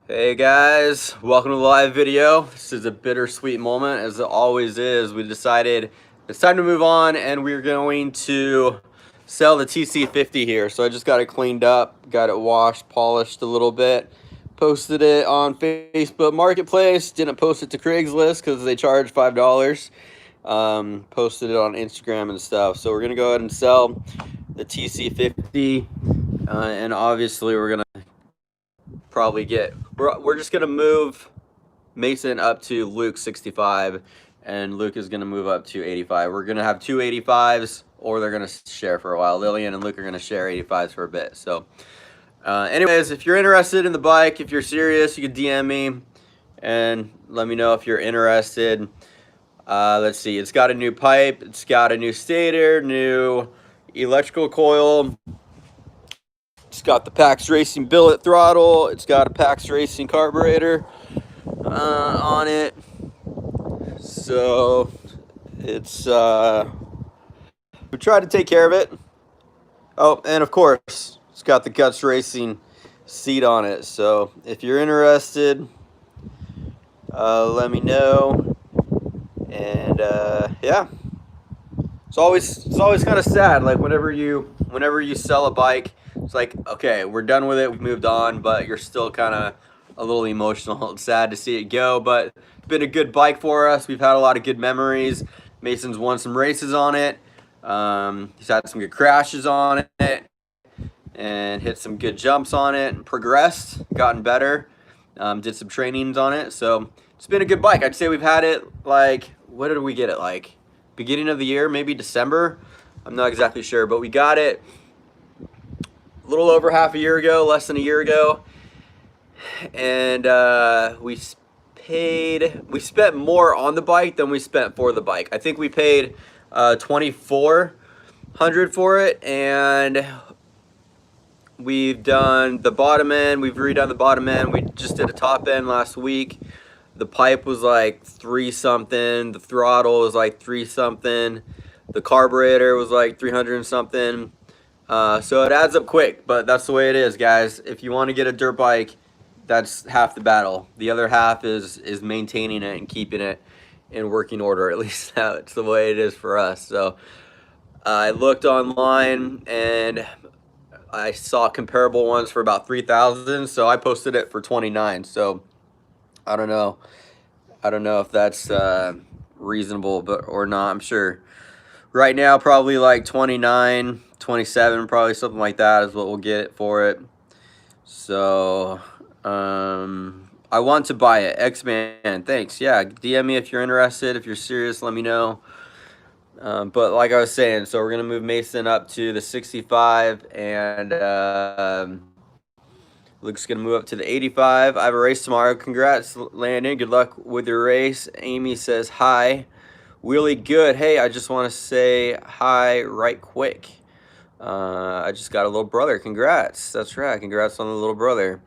Hey guys, welcome to the live video. This is a bittersweet moment, as it always is. We decided it's time to move on, and we're going to sell the TC50 here. So I just got it cleaned up, got it washed, polished a little bit, posted it on Facebook Marketplace. Didn't post it to Craigslist because they charge $5. Posted it on Instagram and stuff. So we're gonna go ahead and sell the TC50, and obviously we're gonna probably we're just gonna move Mason up to Luke 65, and Luke is gonna move up to 85. We're gonna have two 85s, or they're gonna share for a while. Lillian and Luke are gonna share 85s for a bit. So anyways, if you're interested in the bike, if you're serious, you can DM me and let me know if you're interested. Let's see, it's got a new pipe, it's got a new stator, new electrical coil. It's got the PAX Racing billet throttle. It's got a PAX Racing carburetor on it. So it's we tried to take care of it. Oh, and of course, it's got the Guts Racing seat on it. So if you're interested, let me know. And yeah, it's always kind of sad. Like whenever you sell a bike, it's like, okay, we're done with it, we've moved on, but you're still kind of a little emotional. It's sad to see it go, but it's been a good bike for us. We've had a lot of good memories. Mason's won some races on it. He's had some good crashes on it and hit some good jumps on it and progressed, gotten better. Did some trainings on it. So it's been a good bike. I'd say we've had it like, what did we get it like? Beginning of the year, maybe December. I'm not exactly sure, but we got it a little over half a year ago, less than a year ago, and we spent more on the bike than we spent for the bike. I think we paid $2,400 for it, and we've done the bottom end, we've redone the bottom end, we just did a top end last week. The pipe was like 3 something, the throttle was like 3 something, the carburetor was like 300 and something. So it adds up quick, but that's the way it is, guys. If you want to get a dirt bike, that's half the battle. The other half is maintaining it and keeping it in working order. At least that's the way it is for us. So I looked online and I saw comparable ones for about 3,000. So I posted it for 29. So I don't know if that's reasonable, or not. I'm sure right now probably like 29, 27, probably something like that is what we'll get for it. So I want to buy it. X-Man, thanks. Yeah, DM me if you're interested. If you're serious, let me know. But like I was saying, so we're gonna move Mason up to the 65, and Luke's gonna move up to the 85. I have a race tomorrow. Congrats, Landon. Good luck with your race. Amy says hi. Really good. Hey, I just want to say hi right quick. I just got a little brother. Congrats. That's right. Congrats on the little brother.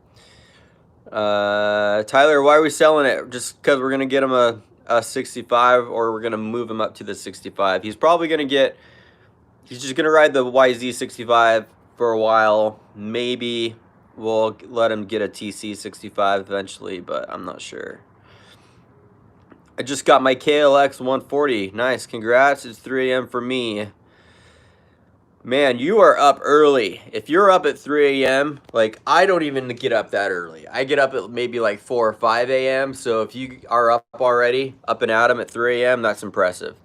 Tyler, why are we selling it? Just because we're going to get him a 65, or we're going to move him up to the 65. He's probably going to get, he's just going to ride the YZ 65 for a while. Maybe we'll let him get a TC 65 eventually, but I'm not sure. I just got my KLX 140. Nice. Congrats. It's 3 a.m. for me. Man, you are up early. If you're up at 3 a.m., like, I don't even get up that early. I get up at maybe like 4 or 5 a.m. So if you are up already, up and at 'em at 3 a.m., that's impressive.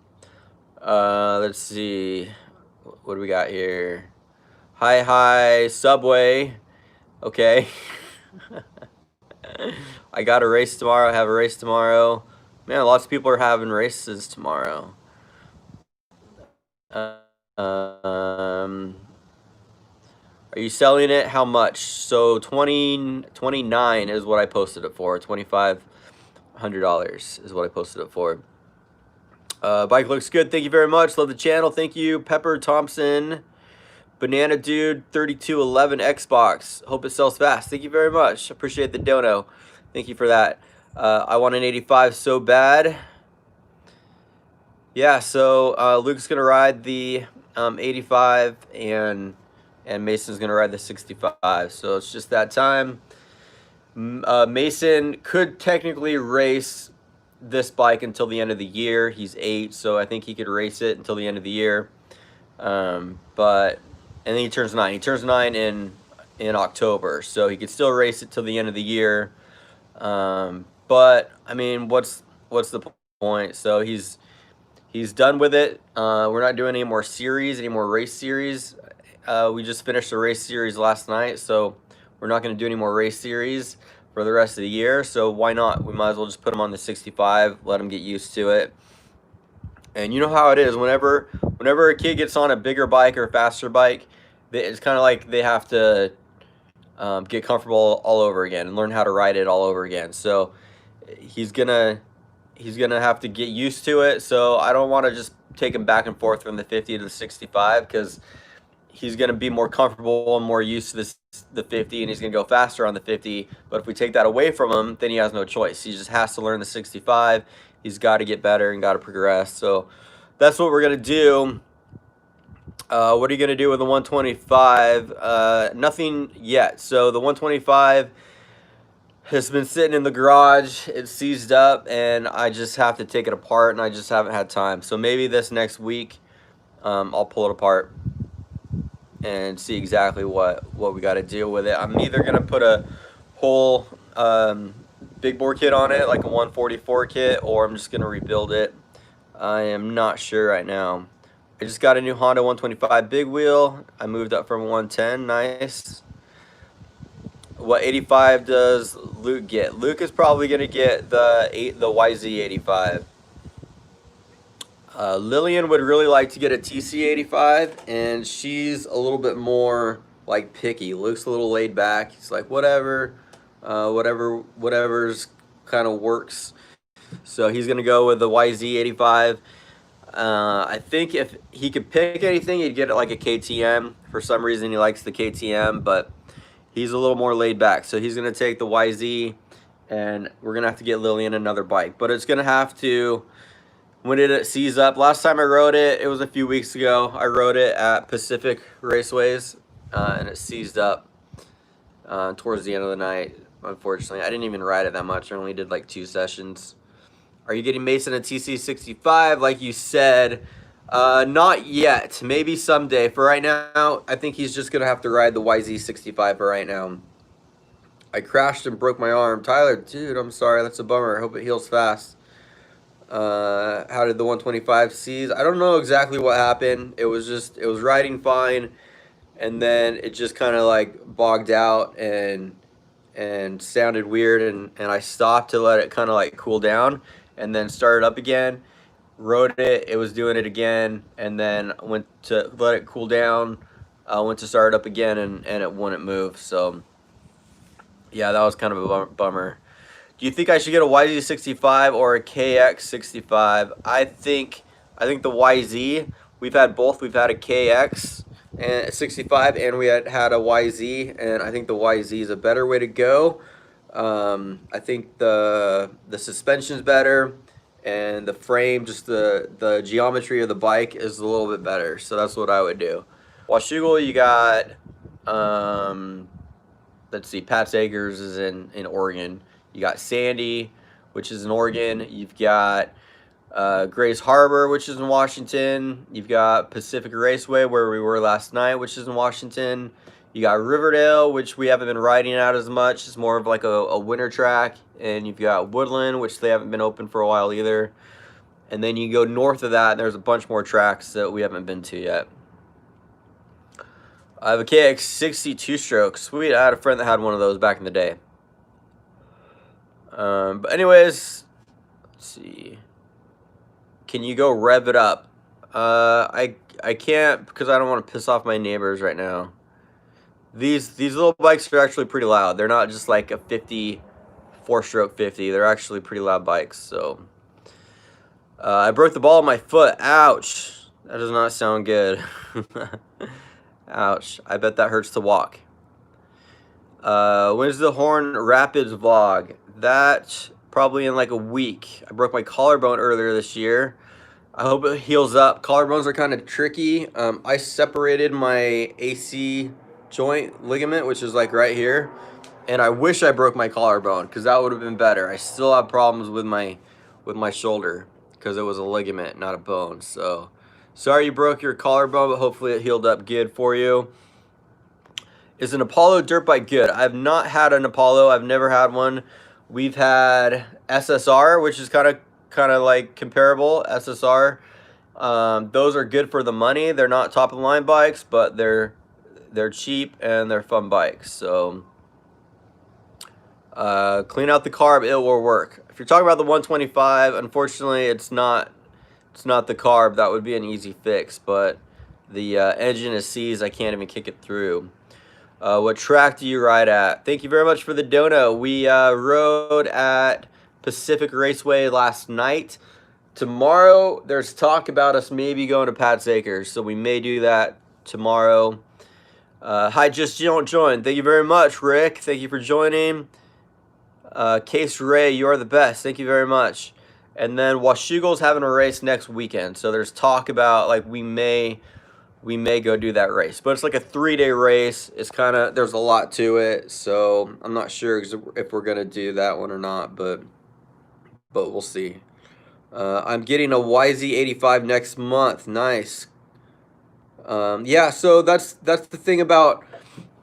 Let's see. What do we got here? Hi, Subway. Okay. I got a race tomorrow. I have a race tomorrow. Man, lots of people are having races tomorrow. Are you selling it? How much? So 29 is what I posted it for. $2,500 is what I posted it for. Bike looks good. Thank you very much. Love the channel. Thank you, Pepper Thompson. Banana Dude 3211 Xbox. Hope it sells fast. Thank you very much. Appreciate the dono. Thank you for that. I want an 85 so bad. Yeah, so Luke's gonna ride the 85, and Mason's gonna ride the 65. So it's just that time. Mason could technically race this bike until the end of the year. He's 8, so I think he could race it until the end of the year. But and then he turns 9. He turns 9 in October, so he could still race it till the end of the year. But I mean, what's the point? So he's done with it. We're not doing any more series, any more race series. We just finished the race series last night, so we're not going to do any more race series for the rest of the year. So why not? We might as well just put him on the 65, let him get used to it. And you know how it is. Whenever a kid gets on a bigger bike or a faster bike, it's kind of like they have to get comfortable all over again and learn how to ride it all over again. So he's gonna have to get used to it. So I don't want to just take him back and forth from the 50 to the 65, because he's gonna be more comfortable and more used to the 50, and he's gonna go faster on the 50. But if we take that away from him, then he has no choice. He just has to learn the 65. He's got to get better and got to progress. So that's what we're gonna do. What are you gonna do with the 125? Nothing yet. So the 125 has been sitting in the garage. It's seized up, and I just have to take it apart, and I just haven't had time. So maybe this next week, I'll pull it apart and see exactly what we got to deal with it. I'm either gonna put a whole big bore kit on it, like a 144 kit, or I'm just gonna rebuild it. I am not sure right now. I just got a new Honda 125 big wheel. I moved up from 110. Nice. What 85 does Luke get? Luke is probably gonna get the YZ85. Lillian would really like to get a TC85, and she's a little bit more like picky. Luke's a little laid back. He's like, whatever, whatever's kind of works. So he's gonna go with the YZ85. I think if he could pick anything, he'd get it like a KTM. For some reason, he likes the KTM, but he's a little more laid back. So he's gonna take the YZ, and we're gonna have to get Lillian another bike. But it's gonna have to, when it seize up. Last time I rode it, it was a few weeks ago. I rode it at Pacific Raceways, and it seized up towards the end of the night, unfortunately. I didn't even ride it that much. I only did like 2 sessions. Are you getting Mason a TC65 like you said? Not yet. Maybe someday. For right now, I think he's just going to have to ride the YZ65 for right now. I crashed and broke my arm. Tyler, dude, I'm sorry. That's a bummer. I hope it heals fast. How did the 125 seize? I don't know exactly what happened. It was riding fine, and then it just kind of like bogged out and sounded weird, and I stopped to let it kind of like cool down, and then started up again, rode it, it was doing it again, and then went to let it cool down, went to start it up again, and it wouldn't move. So yeah, that was kind of a bummer. Do you think I should get a YZ65 or a KX65? I think the YZ. We've had both. We've had a KX and 65, and we had a YZ, and I think the YZ is a better way to go. I think the suspension's better, and the frame, just the geometry of the bike is a little bit better. So that's what I would do. Washougal, you got let's see, Pat Sagers is in Oregon. You got Sandy, which is in Oregon. You've got Grace Harbor, which is in Washington. You've got Pacific Raceway, where we were last night, which is in Washington. You got Riverdale, which we haven't been riding out as much. It's more of like a winter track. And you've got Woodland, which they haven't been open for a while either. And then you go north of that, and there's a bunch more tracks that we haven't been to yet. I have a KX60 two-stroke. Sweet, I had a friend that had one of those back in the day. But anyways, let's see. Can you go rev it up? I can't, because I don't want to piss off my neighbors right now. These little bikes are actually pretty loud. They're not just like a 4-stroke 50. They're actually pretty loud bikes. So I broke the ball of my foot. Ouch. That does not sound good. Ouch. I bet that hurts to walk. When's the Horn Rapids vlog? That probably in like a week. I broke my collarbone earlier this year. I hope it heals up. Collarbones are kind of tricky. I separated my AC joint ligament, which is like right here. And I wish I broke my collarbone because that would have been better. I still have problems with my shoulder because it was a ligament, not a bone. So sorry you broke your collarbone, but hopefully it healed up good for you. Is an Apollo dirt bike good? I've not had an Apollo. I've never had one. We've had SSR, which is kind of like comparable. SSR. Those are good for the money. They're not top of the line bikes, but they're cheap and they're fun bikes. So clean out the carb, it will work. If you're talking about the 125, unfortunately it's not the carb. That would be an easy fix, but the engine is seized. I can't even kick it through. What track do you ride at? Thank you very much for the dono. We rode at Pacific Raceway last night. Tomorrow there's talk about us maybe going to Pat's Acres, so we may do that tomorrow. Hi, just don't join. Thank you very much, Rick. Thank you for joining. Case Ray, you are the best. Thank you very much. And then Washougal's having a race next weekend, so there's talk about like we may go do that race, but it's like a 3-day race. It's there's a lot to it, so I'm not sure if we're gonna do that one or not, but we'll see. I'm getting a YZ85 next month. Nice. Yeah, so that's the thing about.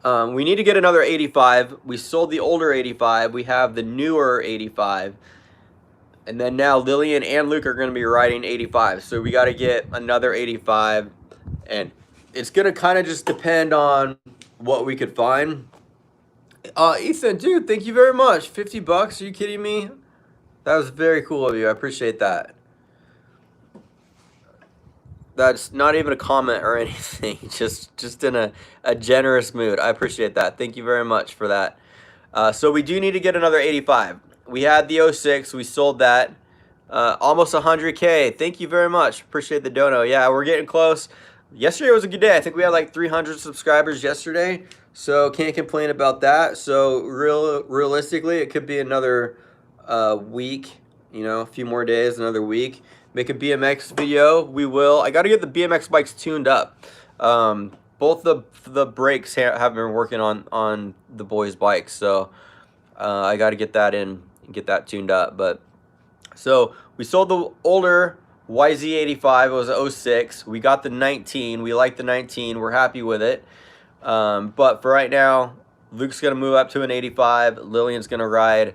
We need to get another 85. We sold the older 85. We have the newer 85. And then now Lillian and Luke are going to be riding 85. So we got to get another 85. And it's going to kind of just depend on what we could find. Ethan, dude, thank you very much. 50 bucks. Are you kidding me? That was very cool of you. I appreciate that. That's not even a comment or anything. Just in a generous mood. I appreciate that. Thank you very much for that. So we do need to get another 85. We had the 06. We sold that. Almost 100K. Thank you very much. Appreciate the dono. Yeah, we're getting close. Yesterday was a good day. I think we had like 300 subscribers yesterday. So can't complain about that. So realistically, it could be another week. You know, a few more days, another week. Make a BMX video. We will. I got to get the BMX bikes tuned up. Both the brakes have been working on the boys' bikes, so I got to get that in and get that tuned up. But so we sold the older YZ85. It was a 06. We got the 19. We like the 19. We're happy with it. But for right now, Luke's gonna move up to an 85. Lillian's gonna ride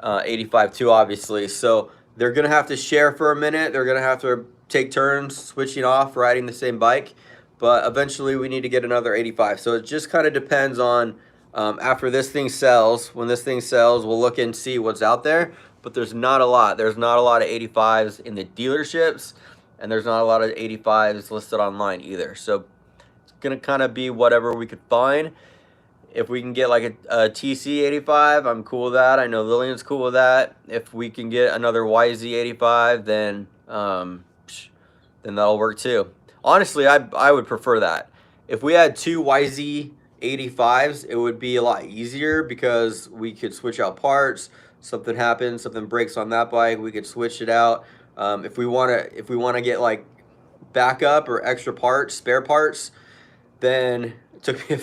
85 too, obviously. So they're going to have to share for a minute. They're going to have to take turns switching off, riding the same bike. But eventually we need to get another 85. So it just kind of depends on after this thing sells. When this thing sells, we'll look and see what's out there. But there's not a lot. There's not a lot of 85s in the dealerships. And there's not a lot of 85s listed online either. So it's going to kind of be whatever we could find. If we can get like a TC85, I'm cool with that. I know Lillian's cool with that. If we can get another YZ85, then that'll work too. Honestly, I would prefer that. If we had two YZ85s, it would be a lot easier because we could switch out parts. Something happens, something breaks on that bike, we could switch it out. If we wanna get like backup or extra parts, spare parts, then took me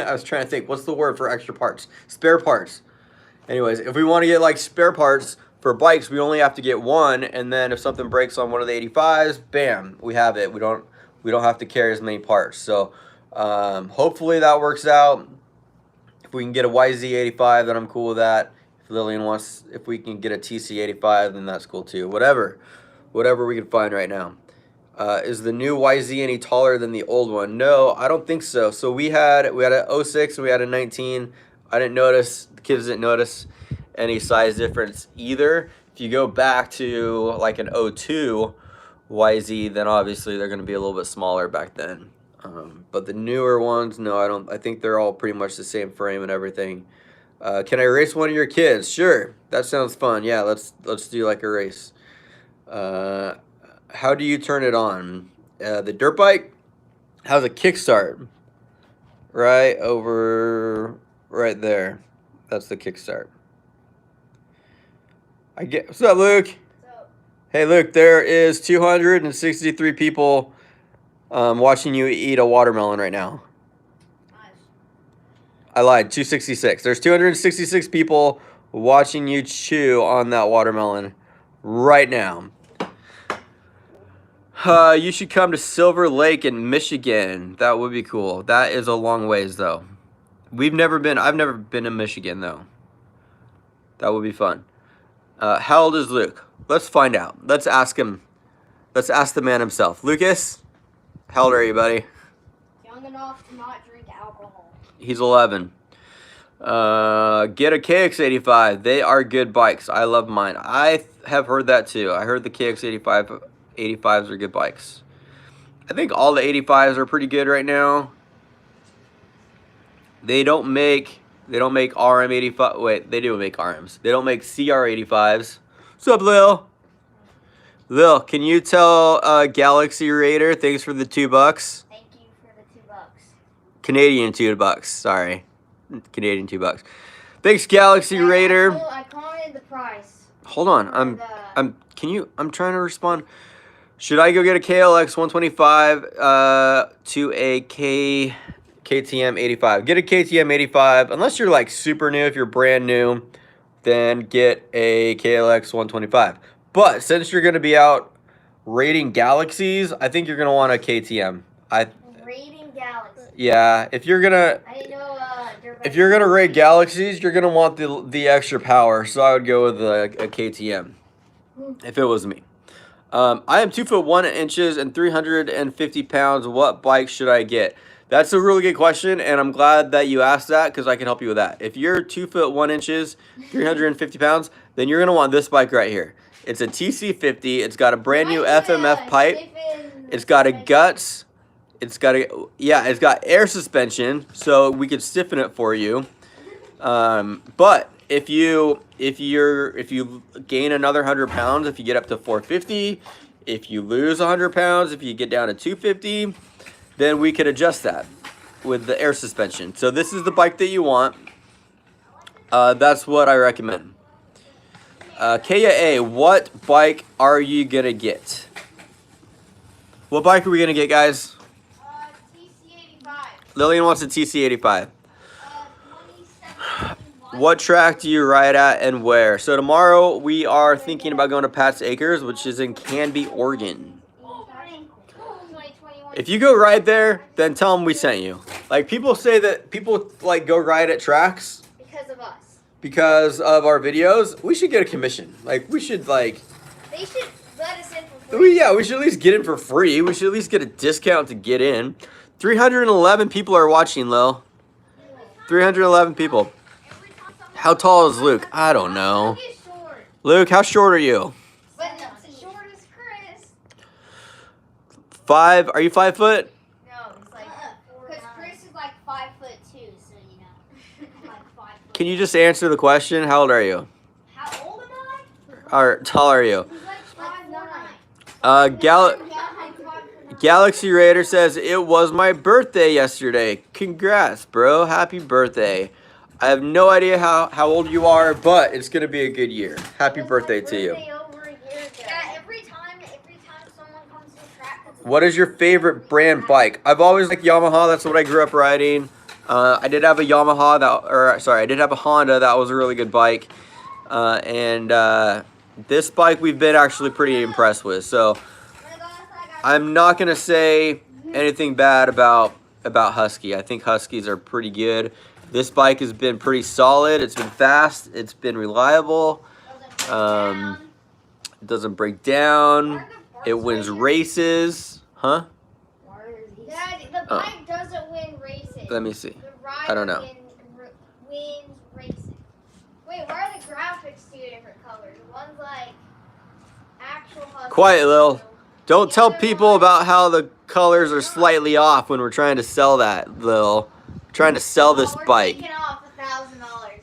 I was trying to think, what's the word for extra parts? Spare parts. Anyways, if we want to get like spare parts for bikes, we only have to get one, and then if something breaks on one of the 85s, bam, we have it. We don't have to carry as many parts. So hopefully that works out. If we can get a YZ85, then I'm cool with that. If Lillian wants, if we can get a TC85, then that's cool too. Whatever we can find right now. Is the new YZ any taller than the old one? No, I don't think so. So we had a 06 and we had a 19. I didn't notice, the kids didn't notice any size difference either. If you go back to like an 02 YZ, then obviously they're going to be a little bit smaller back then. But the newer ones, no, I think they're all pretty much the same frame and everything. Can I race one of your kids? Sure, that sounds fun. Yeah, let's do like a race. How do you turn it on? The dirt bike has a kickstart right right there. That's the kickstart. What's up, Luke? What's up? Hey, Luke, there is 263 people watching you eat a watermelon right now. Nice. I lied. 266. There's 266 people watching you chew on that watermelon right now. You should come to Silver Lake in Michigan. That would be cool. That is a long ways though. I've never been to Michigan though. That would be fun. How old is Luke? Let's find out. Let's ask him. Let's ask the man himself. Lucas, how old are you, buddy? Young enough to not drink alcohol. He's 11. Get a KX85. They are good bikes. I love mine. I have heard that too. I heard the KX85s are good bikes. I think all the 85s are pretty good right now. They don't make RM85. Wait, they do make RMs. They don't make CR85s. What's up, Lil? Lil, can you tell Galaxy Raider thanks for the $2? Thank you for the $2. Canadian $2. Sorry, Canadian $2. Thanks, Galaxy Raider. I commented the price. Hold on, I'm trying to respond. Should I go get a KLX 125 to a KTM 85? Get a KTM 85. Unless you're like super new, if you're brand new, then get a KLX 125. But since you're going to be out raiding galaxies, I think you're going to want a KTM. Raiding galaxies. Yeah, if you're gonna raid galaxies, you're gonna want the extra power. So I would go with a KTM if it was me. I am 2 foot 1 inches and 350 pounds. What bike should I get? That's a really good question, and I'm glad that you asked that because I can help you with that. If you're 2 foot 1 inches, 350 pounds, then you're gonna want this bike right here. It's a TC50. It's got a brand new FMF pipe. It's got a guts. It's got air suspension, so we could stiffen it for you. But if you gain another 100 pounds, if you get up to 450, if you lose 100 pounds, if you get down to 250, then we could adjust that with the air suspension. So this is the bike that you want. That's what I recommend. Kaya A, what bike are you gonna get? What bike are we gonna get, guys? TC85. Lillian wants a TC85. What track do you ride at and where? So tomorrow we are thinking about going to Pat's Acres, which is in Canby, Oregon. If you go ride there, then tell them we sent you. Like, people say that people like go ride at tracks Because of us. because of our videos. We should get a commission. Like, we should like. They should let us in for free. Yeah, we should at least get in for free. We should at least get a discount to get in. 311 people are watching, Lil. 311 people. How tall is Luke? I don't know. Luke is short. Luke, how short are you? But not as short as Chris. 5? Are you 5 foot? No, it's like because Chris is like 5'2", so you know. I'm like 5 foot. Can you just answer the question? How old are you? How old am I? Or tall are you? He's like 5'9". Galaxy Raider says, it was my birthday yesterday. Congrats, bro. Happy birthday. I have no idea how old you are, but it's going to be a good year. Happy birthday to you. Yeah, every time someone comes to a track. What is your favorite brand bike? I've always liked Yamaha. That's what I grew up riding. I did have a I did have a Honda. That was a really good bike. This bike we've been actually pretty impressed with. So I'm not going to say anything bad about Husky. I think Huskies are pretty good. This bike has been pretty solid. It's been fast. It's been reliable. It doesn't break down. It wins races. Huh? Dad, the bike doesn't win races. Let me see. The rider I don't know. wins races. Wait, why are the graphics 2 different colors? One's like actual Husky. Quiet, Lil. Don't tell people about how the colors are slightly off when we're trying to sell that, Lil. Trying to sell this bike. We're taking off $1,000.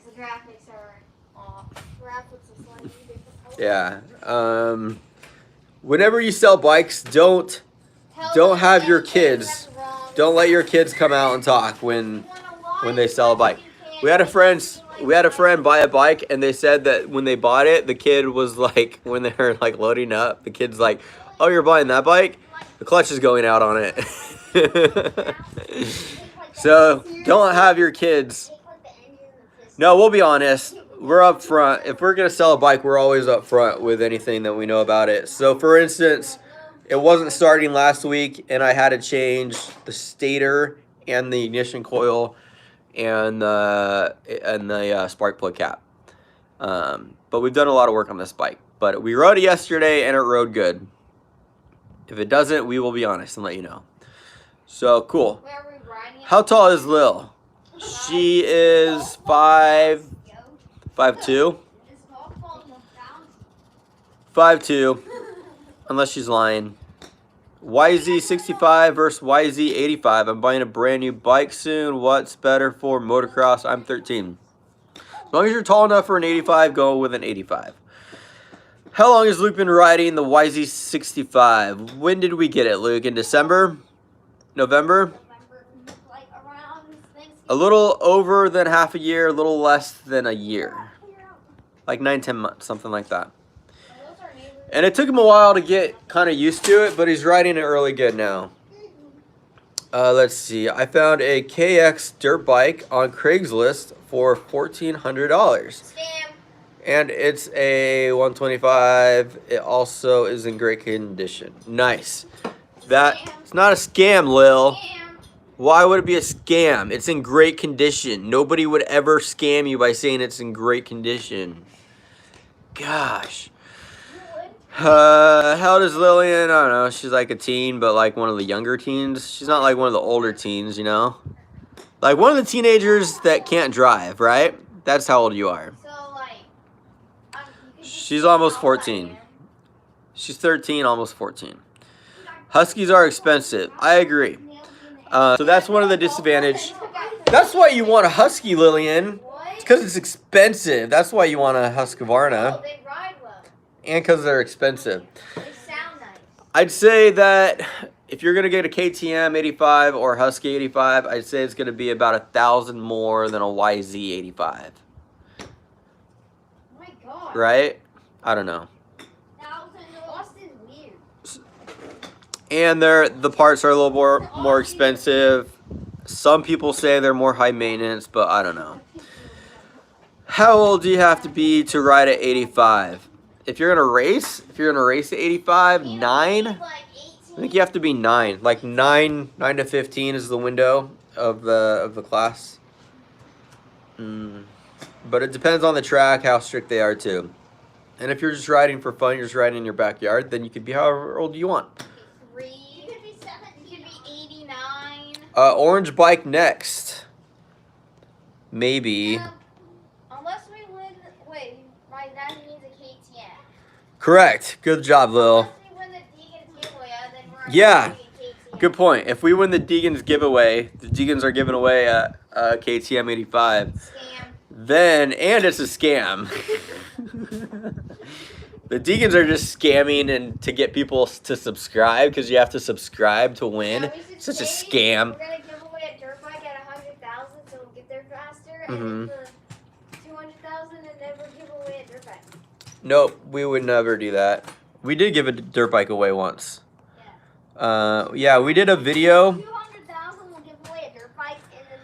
The graphics are off. Graphics are slightly different. Yeah. Whenever you sell bikes, don't have your kids. Don't let your kids come out and talk when they sell a bike. We had a friend buy a bike, and they said that when they bought it, the kid was like, when they were like loading up, the kid's like, "Oh, you're buying that bike? The clutch is going out on it." So don't have your kids No, we'll be honest. We're up front. If we're going to sell a bike, we're always up front with anything that we know about it. So, for instance, it wasn't starting last week, and I had to change the stator and the ignition coil and the spark plug cap. But we've done a lot of work on this bike. But we rode it yesterday, and it rode good. If it doesn't, we will be honest and let you know. So, cool. How tall is Lil? She is 5'2". 5'2", unless she's lying. YZ65 versus YZ85. I'm buying a brand new bike soon. What's better for motocross? I'm 13. As long as you're tall enough for an 85, go with an 85. How long has Luke been riding the YZ65? When did we get it, Luke? In December? November? A little over than half a year, a little less than a year. Like 9-10 months, something like that. And it took him a while to get kind of used to it, but he's riding it really good now. Let's see. I found a KX dirt bike on Craigslist for $1,400. And it's a 125. It also is in great condition. Nice. It's not a scam, Lil. Why would it be a scam? It's in great condition. Nobody would ever scam you by saying it's in great condition. Gosh. How old is Lillian? I don't know. She's like a teen, but like one of the younger teens. She's not like one of the older teens, you know? Like one of the teenagers that can't drive, right? That's how old you are. She's almost 14. She's 13, almost 14. Huskies are expensive. I agree. So that's one of the disadvantages. That's why you want a Husky, Lillian. It's because it's expensive. That's why you want a Husqvarna. They ride well. And because they're expensive. They sound nice. I'd say that if you're going to get a KTM 85 or Husky 85, I'd say it's going to be about $1,000 more than a YZ 85. Oh my God. Right? I don't know. Austin's weird. And the parts are a little more expensive. Some people say they're more high maintenance, but I don't know. How old do you have to be to ride at 85? If you're gonna race at 85, 9. I think you have to be 9. Like 9 to 15 is the window of the class. But it depends on the track, how strict they are too. And if you're just riding for fun, you're just riding in your backyard, then you could be however old you want. 3. You could be 7. You could be 89. Orange bike next. Maybe. Unless we win. Wait, my dad needs a KTM. Correct. Good job, Lil. Unless we win the Deegan's giveaway, then we're Yeah. getting a KTM. Good point. If we win the Deegan's giveaway, the Deegans are giving away a KTM 85. Scam. Then, and it's a scam. The Deegans are just scamming and to get people to subscribe because you have to subscribe to win. Yeah, we should Such a say scam. We're gonna give away a dirt bike at 100,000, so we'll get there faster, and then for 200,000, and then we'll give away a dirt bike. Nope, we would never do that. We did give a dirt bike away once. Yeah, we did a video. 200,000, we'll give away a dirt bike, and then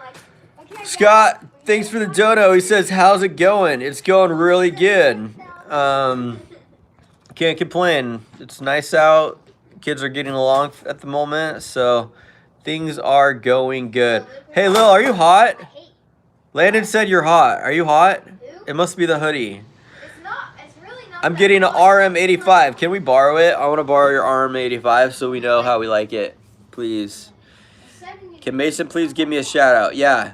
like. Scott, thanks for the dono. He says, how's it going? It's going really good. Can't complain. It's nice out. Kids are getting along at the moment, so things are going good. Hey, Lil, are you hot? Landon said you're hot. Are you hot? It must be the hoodie. It's not. It's really not. I'm getting an RM85. Can we borrow it? I want to borrow your RM85 so we know how we like it. Please. Can Mason please give me a shout out? Yeah.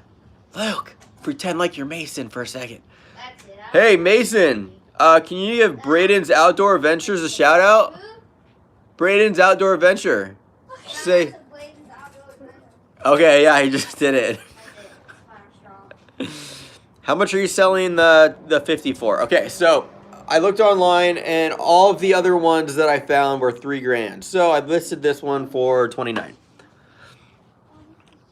Luke, pretend like you're Mason for a second. That's it. Hey, Mason. Can you give Braden's Outdoor Adventures a shout out? Braden's Outdoor Adventure. Say. Okay, yeah, he just did it. How much are you selling the 50 for? Okay, so I looked online and all of the other ones that I found were $3,000. So I listed this one for $29,000.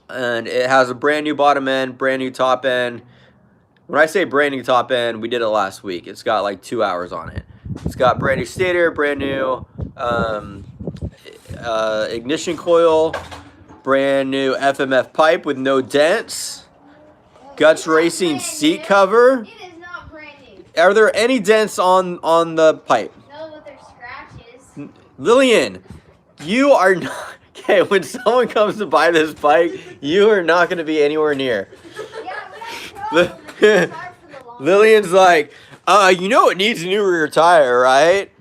And it has a brand new bottom end, brand new top end. When I say brand new top end, we did it last week. It's got like 2 hours on it. It's got brand new stator, brand new ignition coil, brand new FMF pipe with no dents. Guts Racing seat cover. It is not brand new. Are there any dents on the pipe? No, but there's scratches. Lillian, you are not... Okay, when someone comes to buy this bike, you are not going to be anywhere near. Yeah, we have problems. It's hard for the long Lillian's like, you know it needs a new rear tire, right?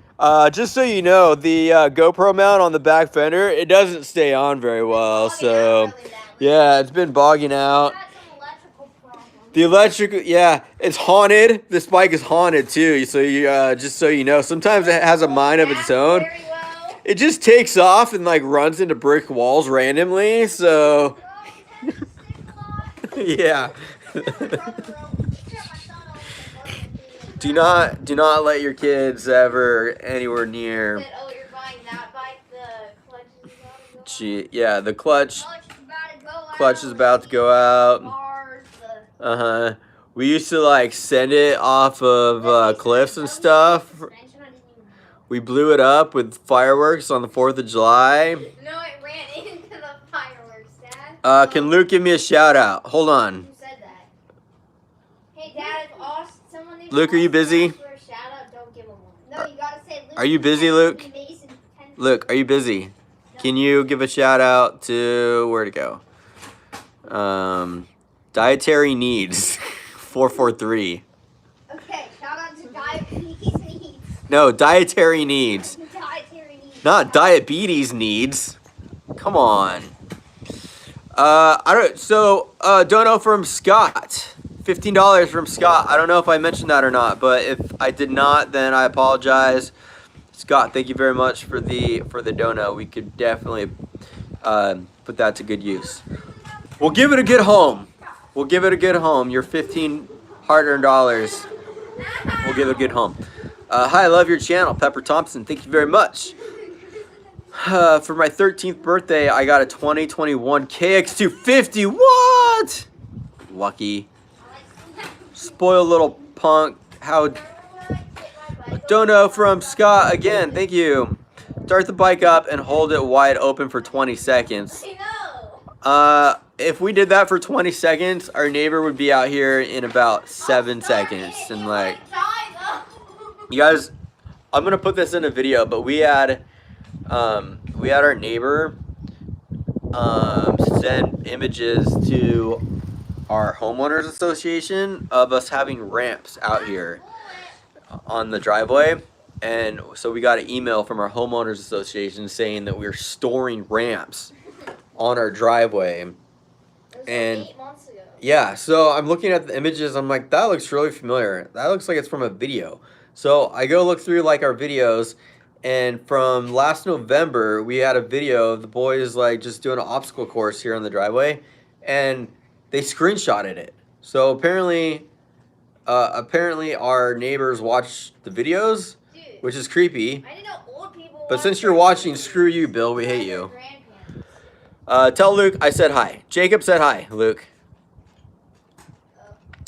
Just so you know, the GoPro mount on the back fender, it doesn't stay on very well. So, yeah, it's been bogging out. Got some electrical problems. The electric, yeah, it's haunted. This bike is haunted too. So you, just so you know, sometimes it has a mind of its own. Very well. It just takes off and like runs into brick walls randomly. So, yeah. Do not let your kids ever anywhere near. Oh, you're buying that bike. The clutch is about to go. Yeah, the clutch. Clutch is about to go out. Clutch is about to go out. Bars, We used to like send it off of cliffs and stuff. We blew it up with fireworks on the 4th of July. No, it ran into the fireworks, Dad. Can Luke give me a shout out? Hold on. Who said that? Hey, Dad, if someone needs Luke, are you busy? for a shout out, don't give him one. No, you gotta say Luke. Are you busy, Luke? Luke, are you busy? Can you give a shout out to where to go? Dietary needs 443. Okay, shout out to diabetes needs. No, dietary needs. Dietary needs. Not diabetes needs. Come on. Dono from Scott. $15 from Scott. I don't know if I mentioned that or not, but if I did not, then I apologize. Scott, thank you very much for the dono. We could definitely put that to good use. We'll give it a good home. We'll give it a good home. Your 15 hard-earned dollars. We'll give it a good home. Hi, I love your channel, Pepper Thompson. Thank you very much. For my 13th birthday, I got a 2021 KX250. What? Lucky. Spoiled little punk. How? Dono from Scott again. Thank you. Start the bike up and hold it wide open for 20 seconds. If we did that for 20 seconds, our neighbor would be out here in about 7 seconds. And like, you guys, I'm gonna put this in a video, but we had our neighbor send images to our homeowners association of us having ramps out here on the driveway. And so we got an email from our homeowners association saying that we're storing ramps on our driveway. And like 8 months ago. yeah, so I'm looking at the images. I'm like, that looks really familiar. That looks like it's from a video. So I go look through like our videos, and from last November, we had a video of the boys like just doing an obstacle course here on the driveway, and they screenshotted it. So apparently our neighbors watched the videos, Dude, which is creepy. I didn't know old people. But since you're watching, screw you, Bill. We hate you. Tell Luke I said hi. Jacob said hi, Luke.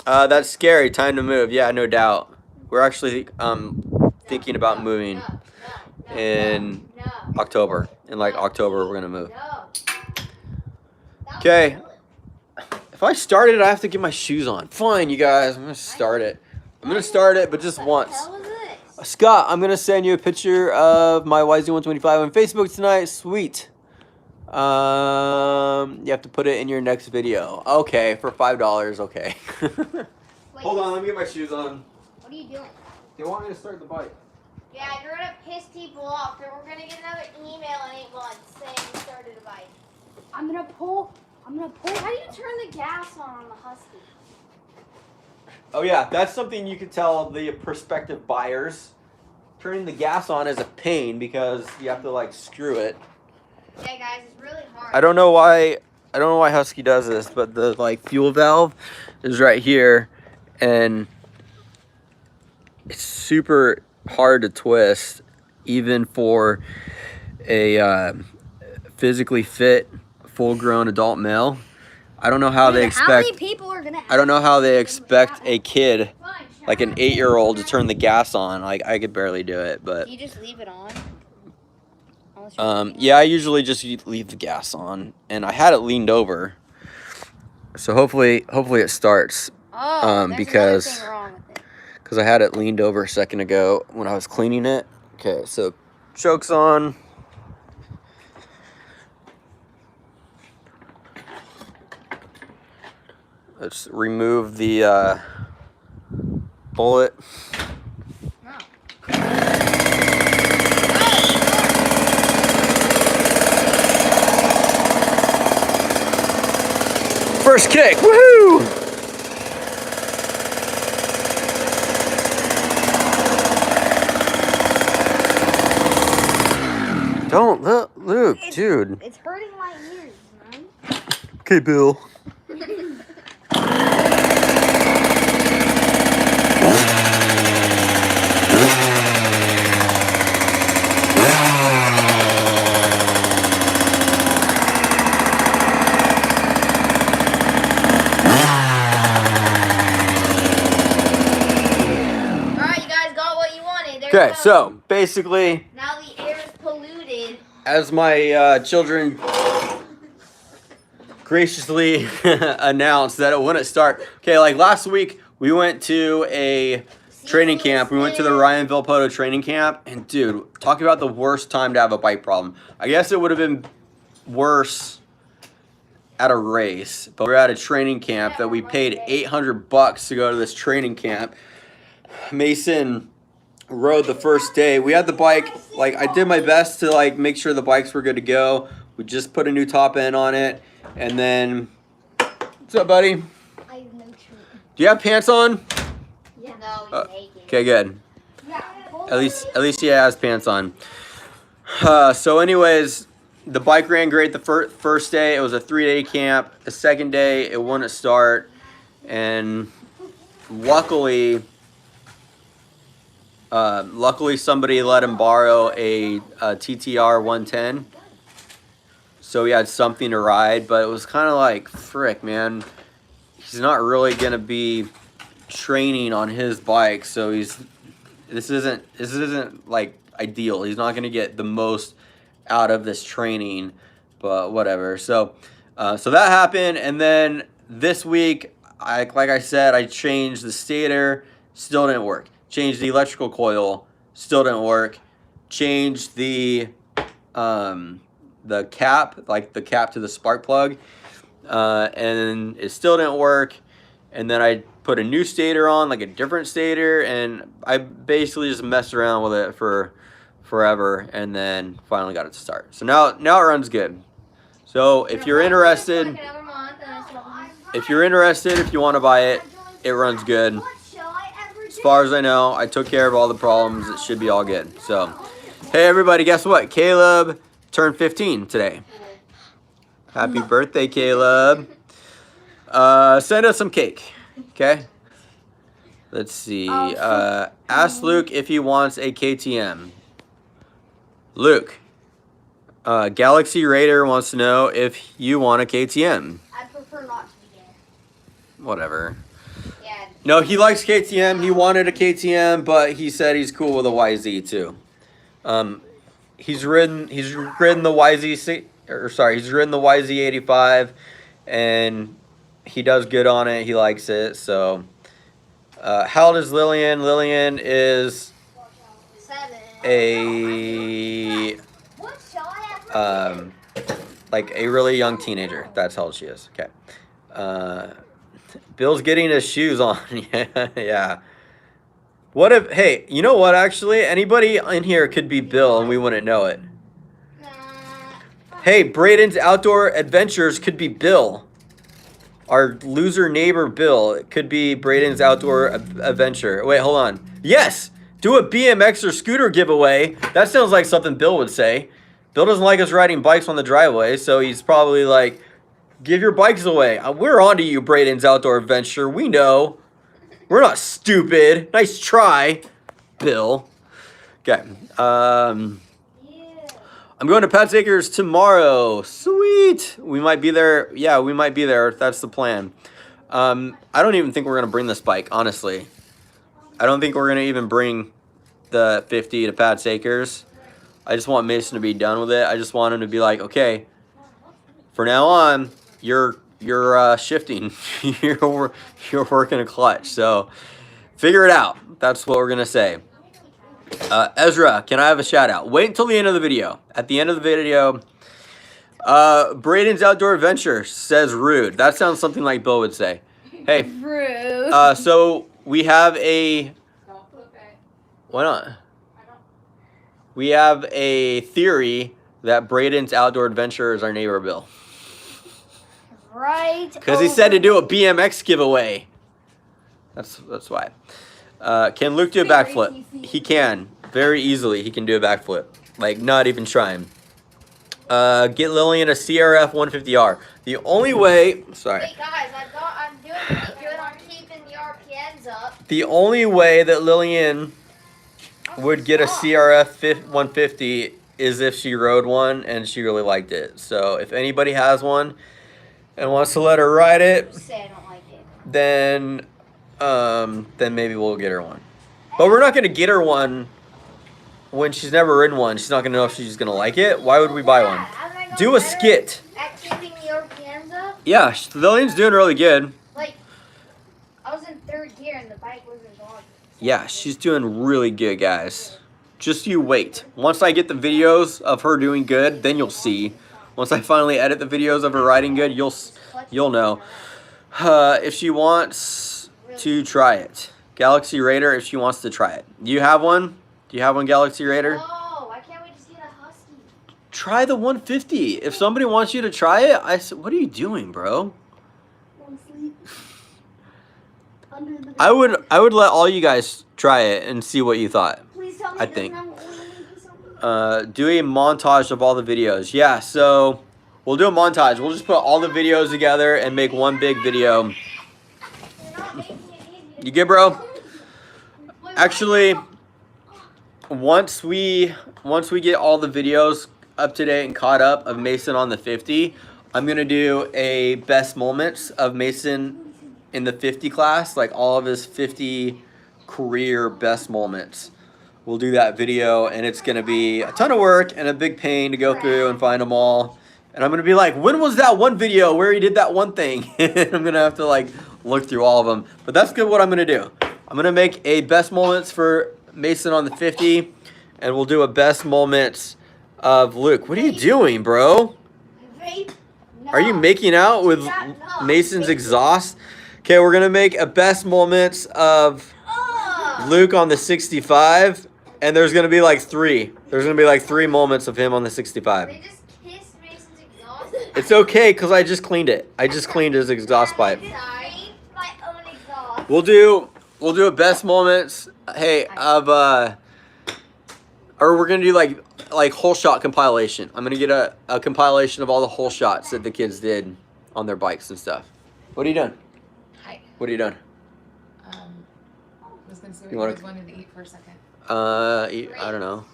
That's scary. Time to move. Yeah, no doubt. We're actually thinking about moving in October. In like October, we're gonna move. Okay. If I start it, I have to get my shoes on. Fine, you guys. I'm gonna start it. I'm gonna start it, but just once. Scott, I'm gonna send you a picture of my YZ125 on Facebook tonight. Sweet. You have to put it in your next video. Okay, for $5. Okay. Hold on, let me get my shoes on. What are you doing? They want me to start the bike. Yeah, you're gonna piss people off. Then we're gonna get another email in 8 months saying you started a bike. I'm gonna pull. How do you turn the gas on the Husky? Oh yeah, that's something you could tell the prospective buyers. Turning the gas on is a pain because you have to like screw it. Yeah, guys, it's really hard. I don't know why Husky does this, but the like fuel valve is right here, and it's super hard to twist, even for a physically fit, full-grown adult male. I don't know how they expect. How many people are gonna? I don't know how they expect a kid, like an 8-year-old, to turn the gas on. Like I could barely do it, but. Do you just leave it on? Yeah, I usually just leave the gas on, and I had it leaned over, So hopefully it starts. Oh, there's because another thing wrong with it. I had it leaned over a second ago when I was cleaning it. Okay, so choke's on. Let's remove the bullet. First kick, woohoo! Don't look, Luke, dude. It's hurting my ears, man. Okay, Bill. Okay, so basically, now the air is polluted. As my children graciously announced that it wouldn't start. Okay, like last week, we went to a training camp. We went to the Ryan Vilpoto training camp, and dude, talk about the worst time to have a bike problem. I guess it would have been worse at a race, but we're at a training camp that we paid $800 to go to this training camp. Mason rode the first day. We had the bike, like I did my best to like make sure the bikes were good to go. We just put a new top end on it, and then what's up, buddy? I have no truth. Do you have pants on? Yeah, no, he's naked. Okay, good. Yeah, At least he has pants on. So anyways, the bike ran great the first day. It was a 3-day camp. The second day it wouldn't start, and luckily somebody let him borrow a TTR 110, so he had something to ride. But it was kind of like, frick, man, he's not really gonna be training on his bike, so this isn't like ideal. He's not gonna get the most out of this training, but whatever. So so that happened, and then this week, like I said, I changed the stator, still didn't work. Changed the electrical coil, still didn't work. Changed the cap, like the cap to the spark plug, and it still didn't work. And then I put a new stator on, like a different stator, and I basically just messed around with it for forever, and then finally got it to start. So now it runs good. So if you're interested, if you want to buy it, it runs good. As far as I know, I took care of all the problems. It should be all good. So, hey everybody, guess what? Caleb turned 15 today. Happy birthday, Caleb. Send us some cake, okay? Let's see. Ask Luke if he wants a KTM. Luke, Galaxy Raider wants to know if you want a KTM. I prefer not to be gay. Whatever. No, he likes KTM. He wanted a KTM, but he said he's cool with a YZ too. He's ridden the YZ, he's ridden the YZ85, and he does good on it. He likes it. So, how old is Lillian? Lillian is 7. like a really young teenager. That's how old she is. Okay. Bill's getting his shoes on. Yeah. What if, hey, you know what, actually? Anybody in here could be Bill and we wouldn't know it. Hey, Braden's Outdoor Adventures could be Bill. Our loser neighbor, Bill. It could be Braden's Outdoor Adventure. Wait, hold on. Yes! Do a BMX or scooter giveaway. That sounds like something Bill would say. Bill doesn't like us riding bikes on the driveway, so he's probably like, give your bikes away. We're on to you, Braden's Outdoor Adventure. We know. We're not stupid. Nice try, Bill. Okay. I'm going to Pat's Acres tomorrow. Sweet. We might be there. Yeah, we might be there. That's the plan. I don't even think we're going to bring this bike, honestly. I don't think we're going to even bring the 50 to Pat's Acres. I just want Mason to be done with it. I just want him to be like, okay, for now on, you're you're shifting. you're working a clutch. So figure it out. That's what we're gonna say. Ezra, can I have a shout out? Wait until the end of the video. At the end of the video, Braden's Outdoor Adventure says rude. That sounds something like Bill would say. Hey. Rude. So we have a... Why not? We have a theory that Braden's Outdoor Adventure is our neighbor Bill. Right. Because he said to do a BMX giveaway. That's why. Can Luke do a backflip? He can. Very easily, he can do a backflip. Like, not even trying. Get Lillian a CRF 150R. The only way... Sorry. Hey, guys, I'm doing pretty good on keeping the RPMs up. The only way that Lillian would get a CRF 150 is if she rode one and she really liked it. So, if anybody has one and wants to let her ride it, Say I don't like it. then maybe we'll get her one. But we're not going to get her one when she's never ridden one. She's not going to know if she's going to like it. Why would we buy one? Do a skit. At keeping the RPMs up? Yeah, Lillian's doing really good. Like, I was in 3rd gear and the bike wasn't going. Yeah, she's doing really good, guys. Just you wait. Once I get the videos of her doing good, then you'll see. Once I finally edit the videos of her riding good, you'll know. If she wants to try it. Galaxy Raider, if she wants to try it. Do you have one? Do you have one, Galaxy Raider? No, why can't we just get a Husky? Try the 150. If somebody wants you to try it, what are you doing, bro? I would let all you guys try it and see what you thought. Please tell me I think. Do a montage of all the videos. Yeah, so we'll do a montage. We'll just put all the videos together and make one big video. You good, bro? Actually, once we get all the videos up to date and caught up of Mason on the 50, I'm gonna do a best moments of Mason in the 50 class, like all of his 50 career best moments. We'll do that video, and it's gonna be a ton of work and a big pain to go through and find them all. And I'm gonna be like, when was that one video where he did that one thing? I'm gonna have to like look through all of them. But that's good. What I'm gonna do, I'm gonna make a best moments for Mason on the 50, and we'll do a best moments of Luke. What are you doing, bro? Are you making out with Mason's exhaust? Okay, we're gonna make a best moments of Luke on the 65, and there's gonna be like 3. There's gonna be like 3 moments of him on the 65. They just kissed Mason's exhaust. It's okay, cause I just cleaned it. I just cleaned his exhaust pipe. My own exhaust. We'll do a best moments. Hey, of or we're gonna do like whole shot compilation. I'm gonna get a compilation of all the whole shots that the kids did on their bikes and stuff. What are you doing? Hi. What are you doing? I was gonna say what You you wanna- guys wanted to eat for a second. I don't know.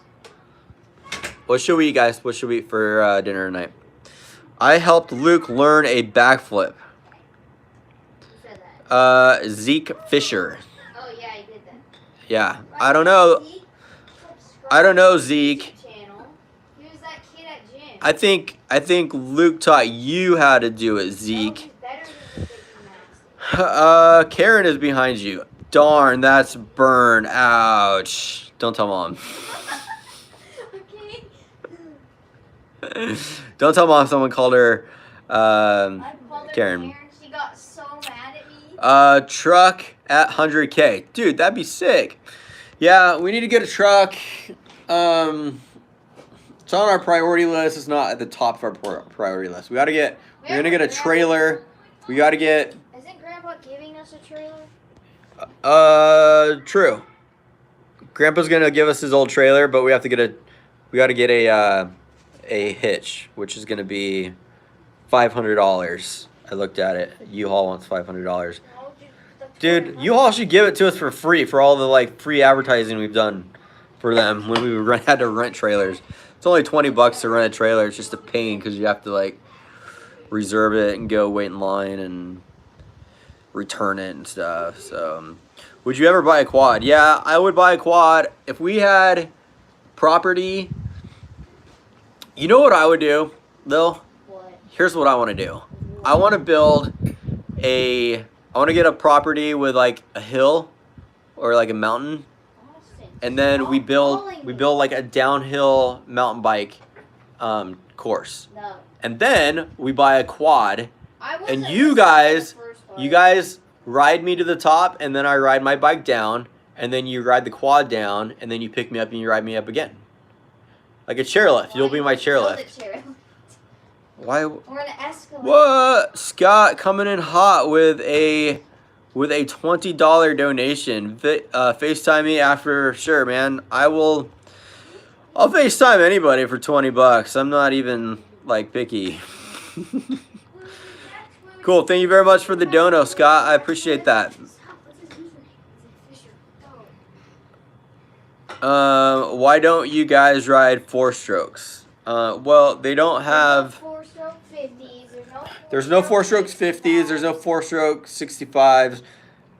What should we eat, guys? What should we eat for dinner tonight? I helped Luke learn a backflip. Who said that? Zeke Fisher. Oh yeah, I did that. Yeah, I don't know. I don't know, Zeke. Channel. He was that kid at gym. I think Luke taught you how to do it, No, Zeke. he's better than the gymnastics. Karen is behind you. Darn, that's burn. Ouch. Don't tell mom. Okay. Don't tell mom someone called her I called her Karen. She got so mad at me. Truck at 100K. Dude, that'd be sick. Yeah, we need to get a truck. It's on our priority list. It's not at the top of our priority list. We're gonna get a trailer. We gotta get... Isn't Grandpa giving us a trailer? True. Grandpa's gonna give us his old trailer, but we gotta get a hitch, which is gonna be $500. I looked at it. U-Haul wants $500. No, Dude, U-Haul should give it to us for free for all the like free advertising we've done for them when we had to rent trailers. It's only $20 to rent a trailer. It's just a pain because you have to like reserve it and go wait in line and return it and stuff. So, would you ever buy a quad? Yeah, I would buy a quad if we had property. You know what I would do, Lil? What? Here's what I want to do. I want to build I want to get a property with like a hill or like a mountain, and then we build like a downhill mountain bike course. No. And then we buy a quad, and you listening guys to the first part. ride me to the top, and then I ride my bike down, and then you ride the quad down, and then you pick me up and you ride me up again. Like a chairlift. You'll be my chairlift. Why? Or an escalator. What? Scott coming in hot with a $20 donation. FaceTime me after. Sure, man. I'll FaceTime anybody for 20 bucks. I'm not even like picky. Cool. Thank you very much for the dono, Scott. I appreciate that. Why don't you guys ride 4-strokes? Well, they don't have. There's no 4-stroke 50s. There's no 4-stroke 65s.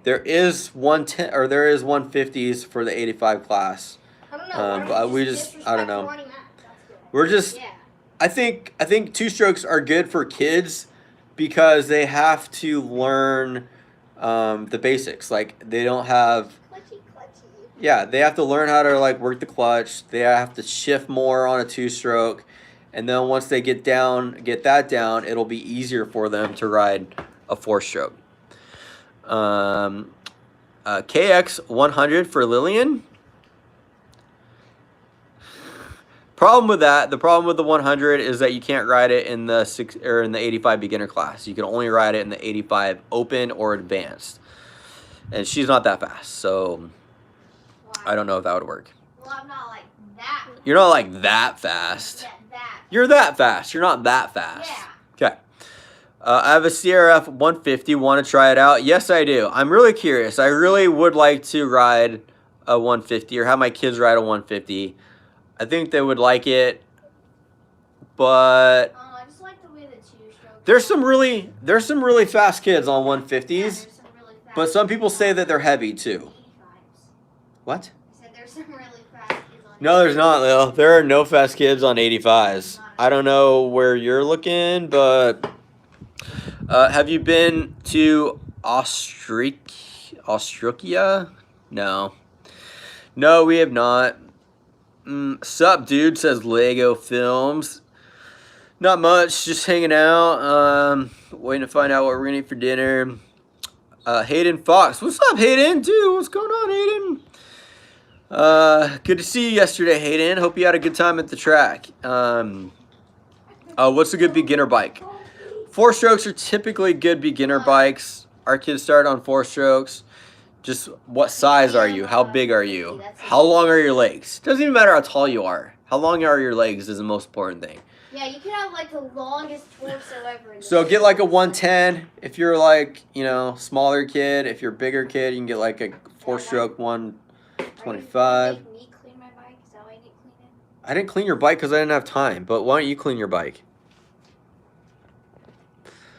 There is 110 or there is 150s for the 85 class. I don't know. But I don't know. We're just. I think 2-strokes are good for kids because they have to learn the basics. Like they don't have. Yeah, they have to learn how to like work the clutch. They have to shift more on a 2-stroke, and then once they get that down, it'll be easier for them to ride a 4-stroke. KX100 for Lillian. Problem with that, the problem with the 100 is that you can't ride it in the 85 beginner class. You can only ride it in the 85 open or advanced, and she's not that fast, so. I don't know if that would work. Well, I'm not like that. You're not like that fast. Yeah, that. You're that fast. You're not that fast. Yeah. Okay. I have a CRF 150. Want to try it out? Yes, I do. I'm really curious. I really would like to ride a 150 or have my kids ride a 150. I think they would like it, but I just like the way the 2-stroke. there's some really fast kids on 150s, Yeah, there's some really fast but some people say that they're heavy too. 85s. What? I said there's some really fast kids on. No, there's not, Lil. There are no fast kids on 85s. I don't know where you're looking, but have you been to Australia? No. No, we have not. Sup, dude, says Lego Films. Not much, just hanging out. Waiting to find out what we're going to eat for dinner. Hayden Fox. What's up, Hayden? Dude, what's going on, Hayden? Good to see you yesterday, Hayden. Hope you had a good time at the track. What's a good beginner bike? 4-strokes are typically good beginner bikes. Our kids start on 4-strokes. Just what size are you? How big are you? How long are your legs? Doesn't even matter how tall you are. How long are your legs is the most important thing. Yeah, you can have like the longest torso ever. So get like a 110 if you're like, smaller kid. If you're a bigger kid, you can get like a 4-stroke 125. Make me clean my bike? Is that why I didn't clean it? I didn't clean your bike because I didn't have time. But why don't you clean your bike?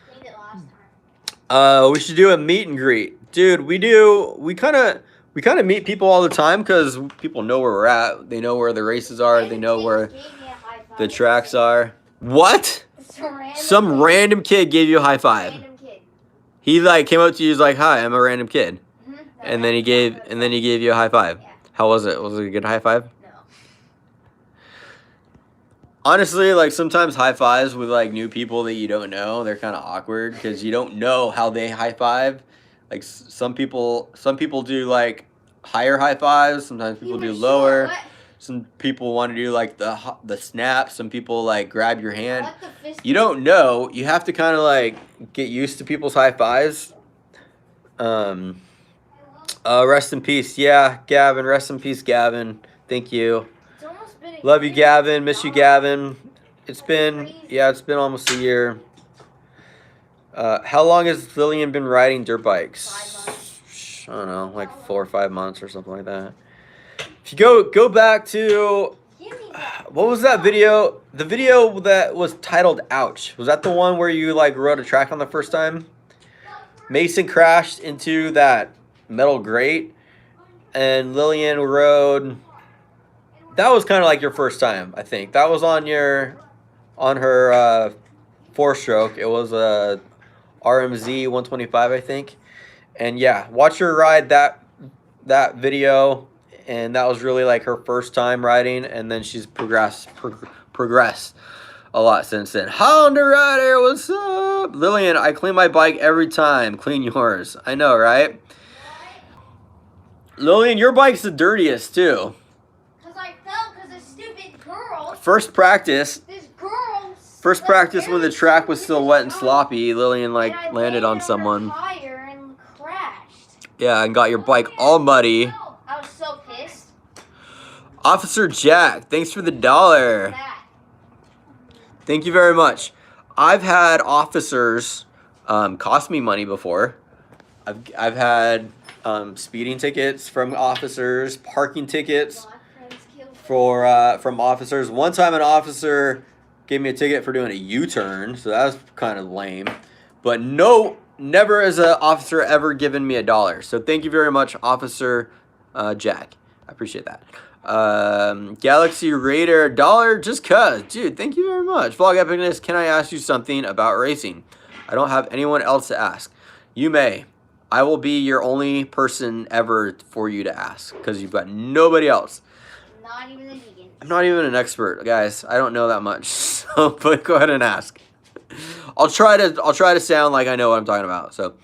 Cleaned it last time. We should do a meet and greet. Dude, we kind of meet people all the time because people know where we're at. They know where the races are. They know where the tracks are. What? Some random kid gave you a high five. Random kid. He like came up to you, he's like, "Hi, I'm a random kid," Mm-hmm. and then he gave you a high five. Yeah. How was it? Was it a good high five? No. Honestly, like sometimes high fives with like new people that you don't know, they're kind of awkward because you don't know how they high five. Like some people do like higher high fives. Sometimes people do lower. Some people want to do like the snap. Some people like grab your hand. You don't know. You have to kind of like get used to people's high fives. Rest in peace. Yeah, Gavin. Rest in peace, Gavin. Thank you. Love you, Gavin. Miss you, Gavin. It's been almost a year. How long has Lillian been riding dirt bikes? 5 months. I don't know, like 4 or 5 months or something like that. If you go back to what was that video? The video that was titled "Ouch." Was that the one where you like rode a track on the first time? Mason crashed into that metal grate, and Lillian rode. That was kind of like your first time, I think. That was on her 4-stroke. It was a RMZ 125, I think. And yeah, watch her ride that video, and that was really like her first time riding, and then she's progressed a lot since then. Honda Rider, what's up? Lillian, I clean my bike every time. Clean yours. I know, right? Lillian, your bike's the dirtiest too. Because I fell because a stupid girl. First practice. This girl. First practice when the track was still wet and sloppy, Lillian like and I landed on her someone. tire and crashed. Yeah, and got your bike all muddy. I was so pissed. Officer Jack, thanks for the $1. That. Thank you very much. I've had officers cost me money before. I've had speeding tickets from officers, parking tickets from officers. One time an officer gave me a ticket for doing a U-turn, so that was kind of lame. But never has an officer ever given me $1. So thank you very much, Officer Jack. I appreciate that. Galaxy Raider $1 just cuz. Dude, thank you very much. VlogEpicenss, can I ask you something about racing? I don't have anyone else to ask. You may. I will be your only person ever for you to ask because you've got nobody else. Not even a vegan. I'm not even an expert, guys. I don't know that much. So, but go ahead and ask. I'll try to sound like I know what I'm talking about. So,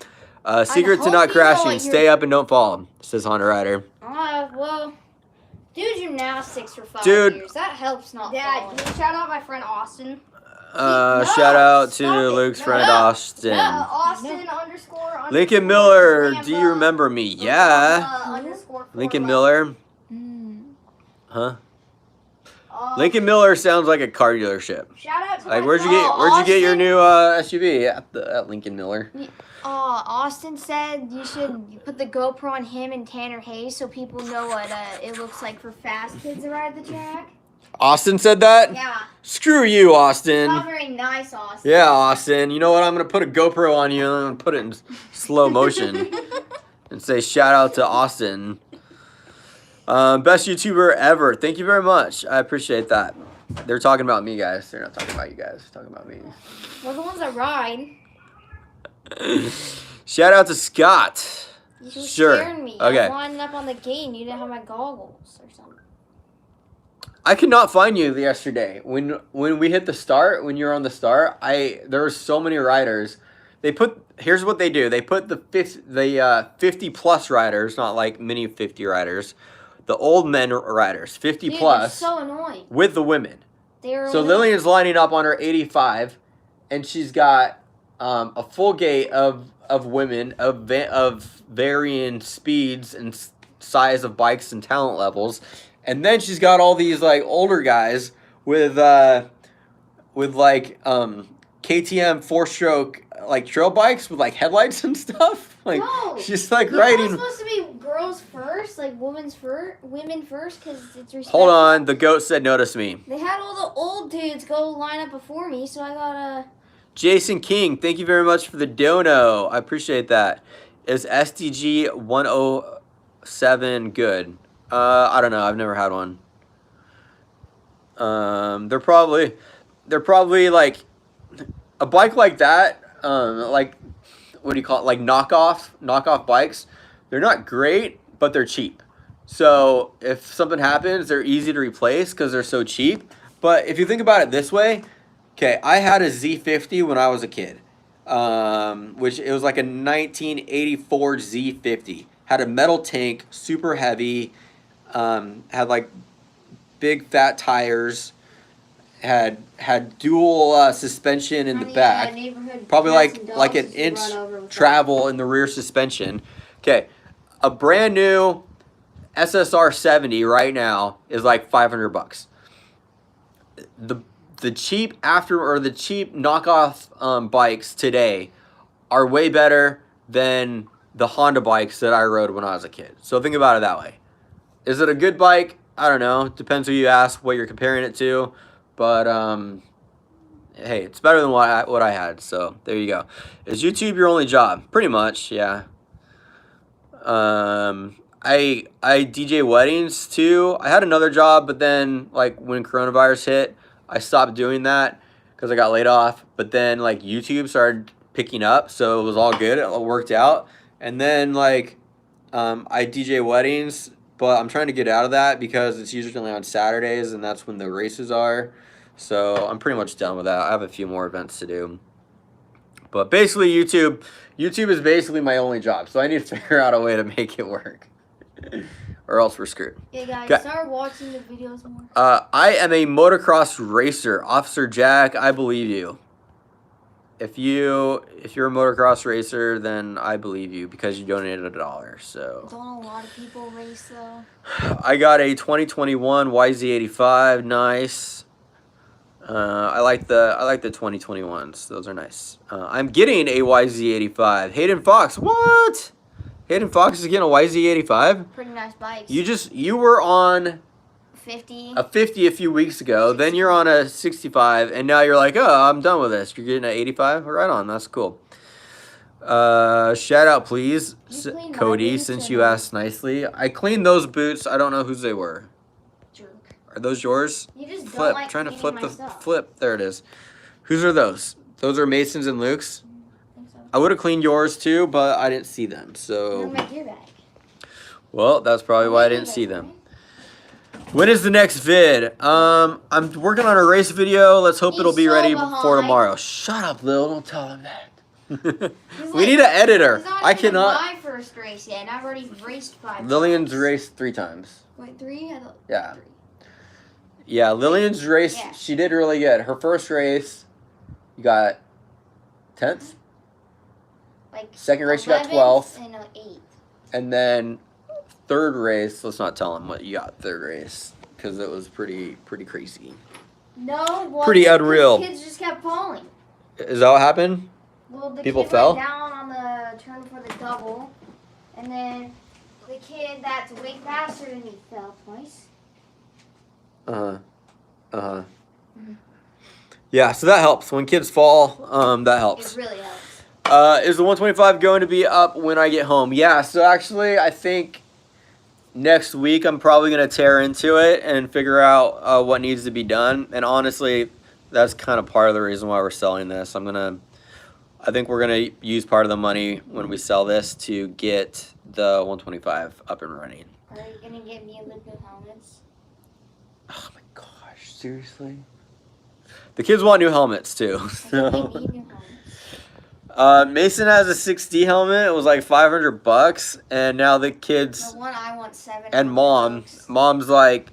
secret to not crashing: stay up and don't fall. Says Honda Rider. Well, do gymnastics for 5 Dude. years. That helps not Dad, falling. can you shout out my friend Austin? Shout out to stop it. Luke's friend No. Austin. Austin _ Lincoln Miller, do you remember me? Yeah. _ Lincoln Miller. Huh? Lincoln Miller sounds like a car dealership. Shout out to Like, my where'd you get your new SUV? At Lincoln Miller. Austin said you should put the GoPro on him and Tanner Hayes so people know what it looks like for fast kids to ride the track. Austin said that? Yeah. Screw you, Austin. Not very nice, Austin. Yeah, Austin. You know what? I'm going to put a GoPro on you and I'm going to put it in slow motion and say shout out to Austin. Best YouTuber ever. Thank you very much. I appreciate that. They're talking about me, guys. They're not talking about you guys. They're talking about me. We're the ones that ride. Shout out to Scott. You were Sure. scaring me. Okay. I lined up on the gate and you didn't have my goggles or something. I could not find you yesterday. When we hit the start, when you were on the start, there were so many riders. Here's what they do. They put the 50 plus riders, not like mini 50 riders, the old men riders, 50 Dude, plus, they're so annoying. with the women. They're So Lillian's lining up on her 85, and she's got a full gate of women of varying speeds and size of bikes and talent levels. And then she's got all these like older guys with like KTM 4-stroke like trail bikes with like headlights and stuff. Like No, she's like You're riding. supposed to be girls first, like women first, because it's respect. Hold on, the goat said notice me. They had all the old dudes go line up before me, so I gotta. Jason King, thank you very much for the dono. I appreciate that. Is SDG 107 good? I don't know. I've never had one. They're probably like a bike like that. Like what do you call it? Like knockoff bikes. They're not great, but they're cheap. So if something happens, they're easy to replace because they're so cheap. But if you think about it this way, okay, I had a Z50 when I was a kid, which it was like a 1984 Z50. Had a metal tank, super heavy. Had like big fat tires, had dual suspension in the back, probably like an inch travel in the rear suspension. Okay, a brand new SSR 70 right now is like $500. The cheap the cheap knockoff bikes today are way better than the Honda bikes that I rode when I was a kid. So think about it that way. Is it a good bike? I don't know. Depends who you ask, what you're comparing it to. But, hey, it's better than what I had. So, there you go. Is YouTube your only job? Pretty much, yeah. I DJ weddings, too. I had another job, but then, like, when coronavirus hit, I stopped doing that because I got laid off. But then, like, YouTube started picking up, so it was all good. It all worked out. And then like I DJ weddings, but I'm trying to get out of that because it's usually on Saturdays and that's when the races are. So I'm pretty much done with that. I have a few more events to do. But basically YouTube is basically my only job. So I need to figure out a way to make it work. Or else we're screwed. Yeah, guys, Okay. start watching the videos more. I am a motocross racer. Officer Jack, I believe you. If you're a motocross racer, then I believe you because you donated $1. So Don't a lot of people race though? I got a 2021 YZ85. Nice. I like the 2021s. Those are nice. I'm getting a YZ85. Hayden Fox. What? Hayden Fox is getting a YZ85. Pretty nice bikes. You were on 50. a 50 a few weeks ago. Then you're on a 65, and now you're like, oh, I'm done with this. You're getting an 85. Right on. That's cool. Shout out, please, You cleaned my Cody. boots Since or you no? asked nicely, I cleaned those boots. I don't know whose they were. Jerk. Are those yours? You just Flip. don't like Trying to cleaning flip my the stuff. flip. There it is. Whose are those? Those are Mason's and Luke's. I think so. I would have cleaned yours too, but I didn't see them. I'm So, gonna make your bag. well, that's probably why I didn't see them. When is the next vid? I'm working on a race video. Let's hope He's it'll be so ready before behind. tomorrow. Shut up, Lil. Don't tell him that. He's We like- need an editor. It's not I even cannot. my first race yet, and I've already raced 5 Lillian's times. raced 3 times. Wait, 3? I thought Yeah. 3. Yeah, Lillian's race, Yeah. she did really good. Her first race, you got 10th. Like Second race, you got 11th 12th. and 8th. And then third race, let's not tell him what you got third race. Because it was pretty crazy. No, well, Pretty unreal. Kids just kept falling. Is that what happened? Well, the People kid fell? went down on the turn for the double, and then the kid that's way faster than me fell twice. Yeah, so that helps. When kids fall, that helps. It really helps. Is the 125 going to be up when I get home? Yeah, so actually, I think next week I'm probably going to tear into it and figure out what needs to be done. And honestly, that's kind of part of the reason why we're selling this. I think we're going to use part of the money when we sell this to get the 125 up and running. Are you gonna get me a look of helmets? Oh my gosh, seriously? The kids want new helmets too. I So. think they need new helmets. Mason has a 6D helmet. It was like $500, and now the kids The one I want $700. and mom's like,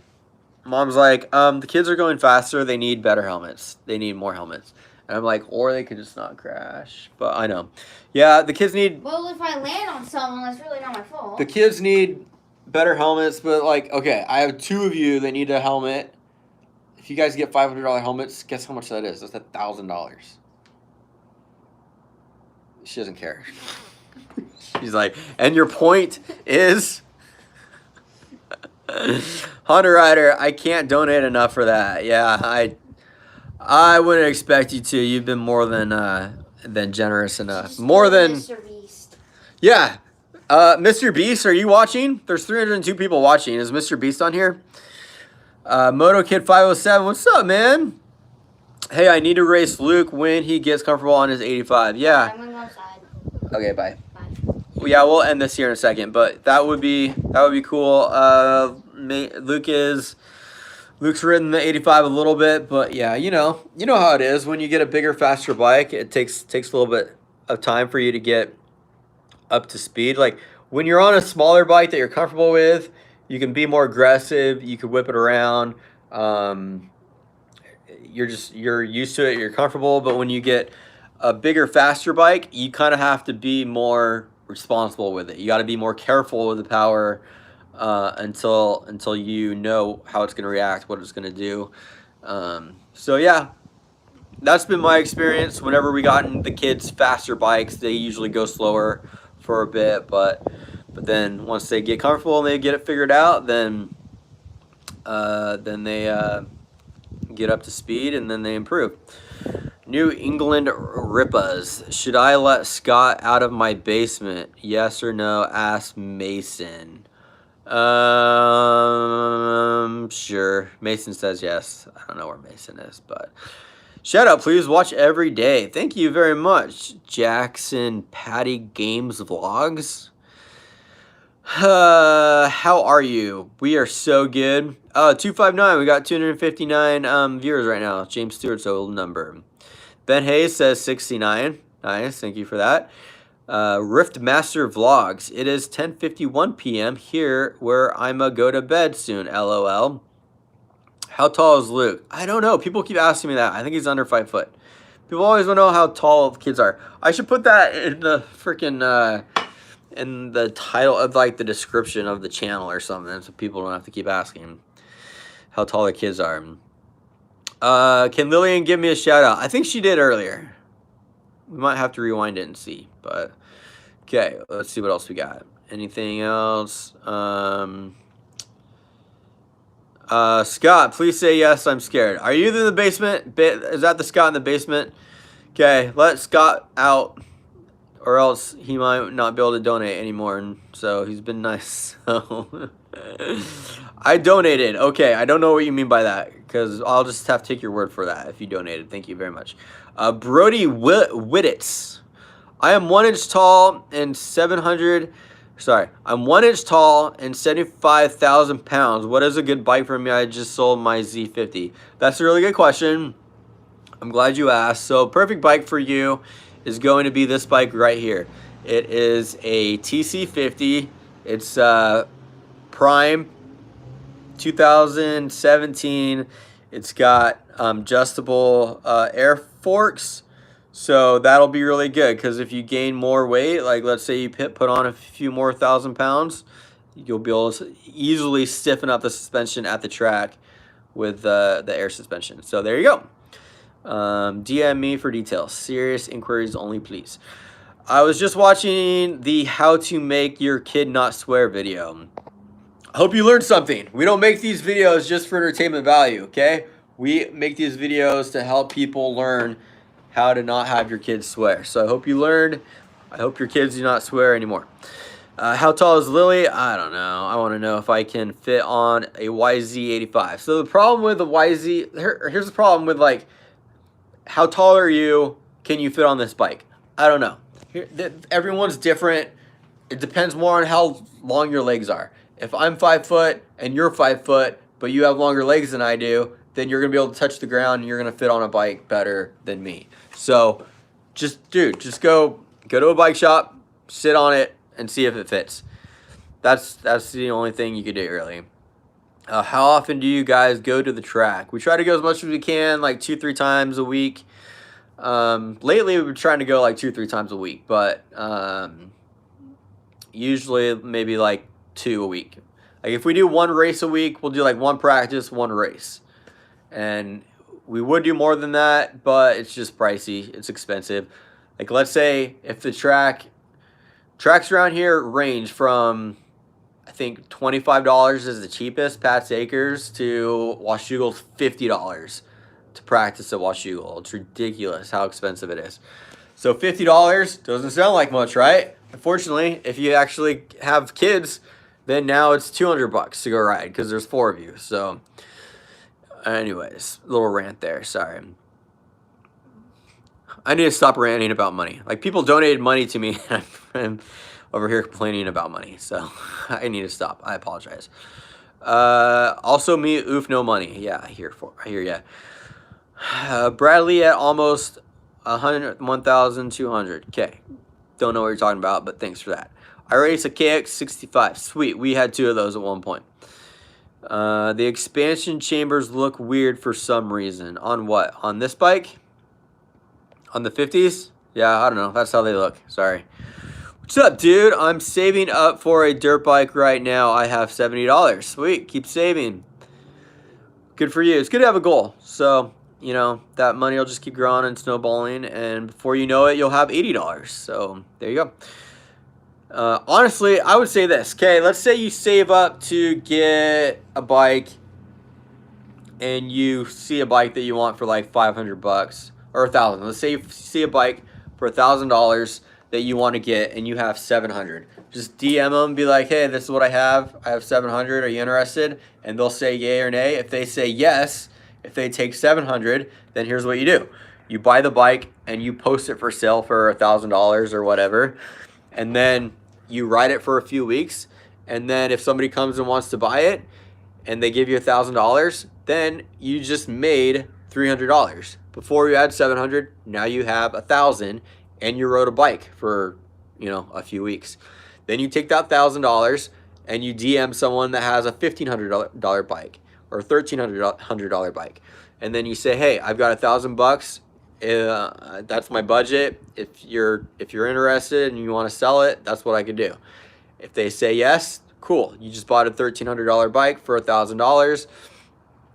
the kids are going faster. They need better helmets. They need more helmets. And I'm like, or they could just not crash. But I know, yeah, the kids need Well, if I land on someone, that's really not my fault. the kids need better helmets. But like, okay, I have 2 of you that need a helmet. If you guys get $500 helmets, guess how much that is? That's $1,000. She doesn't care. She's like, and your point is, Hunter Rider, I can't donate enough for that. Yeah, I wouldn't expect you to. You've been more than generous enough. Just More go than Mr. Beast. yeah. Mr. Beast, are you watching? There's 302 people watching. Is Mr. Beast on here? Moto Kid 507, what's up, man? Hey, I need to race Luke when he gets comfortable on his 85. Yeah. I'm gonna go outside. Okay, bye. Bye. Yeah, we'll end this here in a second, but that would be cool. Luke's ridden the 85 a little bit, but yeah, you know how it is when you get a bigger, faster bike. It takes a little bit of time for you to get up to speed. Like when you're on a smaller bike that you're comfortable with, you can be more aggressive. You can whip it around. You're used to it. You're comfortable. But when you get a bigger, faster bike, you kind of have to be more responsible with it. You got to be more careful with the power until you know how it's going to react, what it's going to do. So yeah, that's been my experience. Whenever we gotten the kids faster bikes, they usually go slower for a bit, but then once they get comfortable and they get it figured out, then they get up to speed and then they improve. New England Rippas. Should I let Scott out of my basement? Yes or no? Ask Mason. Sure. Mason says yes. I don't know where Mason is, but Shout out, please. Watch every day. Thank you very much. Jackson Patty Games Vlogs. How are you? We are so good. 259. We got 259 viewers right now. James Stewart's old number. Ben Hayes says 69. Nice. Thank you for that. Rift Master Vlogs. It is 10:51 p.m. here where I'ma go to bed soon. LOL. How tall is Luke? I don't know. People keep asking me that. I think he's under 5 foot. People always want to know how tall kids are. I should put that in the freaking in the title of like the description of the channel or something, so people don't have to keep asking how tall the kids are. Can Lillian give me a shout out? I think she did earlier. We might have to rewind it and see, but okay. Let's see what else we got. Anything else? Scott, please say yes. I'm scared. Are you in the basement? Is that the Scott in the basement? Okay, let Scott out, or else he might not be able to donate anymore. And so he's been nice. So I donated. Okay, I don't know what you mean by that, because I'll just have to take your word for that if you donated. Thank you very much. Brody Wittitz. I am 1 inch tall and 700. Sorry, I'm 1 inch tall and 75,000 pounds. What is a good bike for me? I just sold my Z50. That's a really good question. I'm glad you asked. So perfect bike for you is going to be this bike right here. It is a TC50. It's Prime 2017. It's got adjustable air forks. So that'll be really good, because if you gain more weight, like let's say you put on a few more 1,000 pounds, you'll be able to easily stiffen up the suspension at the track with the air suspension. So there you go. DM me for details. Serious inquiries only, please. I was just watching the how to make your kid not swear video. I hope you learned something. We don't make these videos just for entertainment value, okay? We make these videos to help people learn how to not have your kids swear. So I hope you learned. I hope your kids do not swear anymore. How tall is Lily? I don't know. I want to know if I can fit on a YZ85. So the problem with the YZ, here's the problem with like, how tall are you? Can you fit on this bike? I don't know. Everyone's different. It depends more on how long your legs are. If I'm 5 foot and you're 5 foot, but you have longer legs than I do, then you're going to be able to touch the ground and you're going to fit on a bike better than me. So just go to a bike shop, sit on it, and see if it fits. That's the only thing you could do, really. How often do you guys go to the track? We try to go as much as we can, like 2-3 times a week. Lately, we've been trying to go like 2-3 times a week, but usually maybe like 2 a week. Like if we do 1 race a week, we'll do like 1 practice, 1 race. And we would do more than that, but it's just pricey. It's expensive. Like let's say if the tracks around here range from, I think $25 is the cheapest, Pat's Acres, to Washougal's $50 to practice at Washougal. It's ridiculous how expensive it is. So $50 doesn't sound like much, right? Unfortunately, if you actually have kids, then now it's $200 to go ride because there's 4 of you. So anyways, little rant there. Sorry. I need to stop ranting about money. Like people donated money to me and I'm over here complaining about money. So I need to stop. I apologize. Also me, oof, no money. Yeah, I hear ya. Bradley at almost 1,200. Okay. Don't know what you're talking about, but thanks for that. I race a KX65. Sweet. We had 2 of those at one point. The expansion chambers look weird for some reason. On what? On this bike? On the 50s? Yeah, I don't know. That's how they look. Sorry. What's up, dude? I'm saving up for a dirt bike right now. I have $70. Sweet. Keep saving. Good for you. It's good to have a goal. So, you know, that money will just keep growing and snowballing. And before you know it, you'll have $80. So, there you go. Honestly, I would say this. Okay, let's say you save up to get a bike and you see a bike that you want for like $500 or $1,000. Let's say you see a bike for $1,000 that you want to get and you have $700. Just DM them, be like, hey, this is what I have. I have $700. Are you interested? And they'll say yay or nay. If they say yes, If they take 700, then here's what you do. You buy the bike and you post it for sale for $1,000 or whatever. And then you ride it for a few weeks. And then if somebody comes and wants to buy it and they give you $1,000, then you just made $300. Before you had 700, now you have 1,000 and you rode a bike for, you know, a few weeks. Then you take that $1,000 and you DM someone that has a $1,500 bike or a $1,300 bike. And then you say, hey, I've got $1,000. That's my budget. If you're interested and you want to sell it, that's what I could do. If they say yes, cool. You just bought a $1,300 bike for $1,000.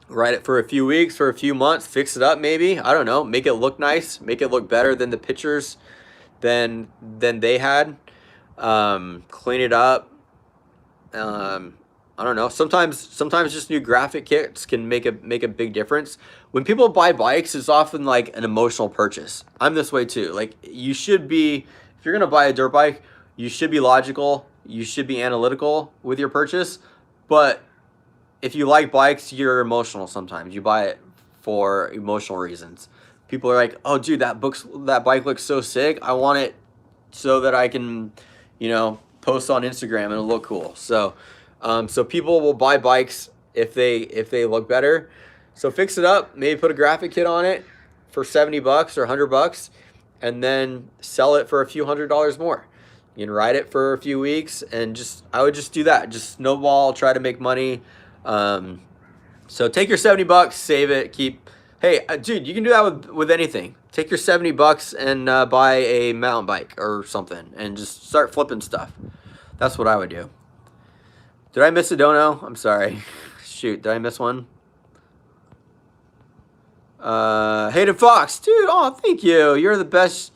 Ride it for a few weeks, for a few months, fix it up maybe. I don't know. Make it look nice. Make it look better than the pictures than they had. Clean it up. I don't know. Sometimes just new graphic kits can make a big difference. When people buy bikes, it's often like an emotional purchase. I'm this way too. Like, you should be, if you're gonna buy a dirt bike, you should be logical. You should be analytical with your purchase. But if you like bikes, you're emotional sometimes. You buy it for emotional reasons. People are like, oh dude, that bike looks so sick. I want it so that I can, you know, post on Instagram and it'll look cool. So people will buy bikes if they look better. So fix it up, maybe put a graphic kit on it for $70 or $100, and then sell it for a few $100s more. You can ride it for a few weeks, and I would just do that. Just snowball, try to make money. So take your $70, save it, keep. Hey, dude, you can do that with anything. Take your $70 and buy a mountain bike or something, and just start flipping stuff. That's what I would do. Did I miss a dono? I'm sorry. Shoot, did I miss one? Hayden Fox, dude. Oh, thank you. You're the best.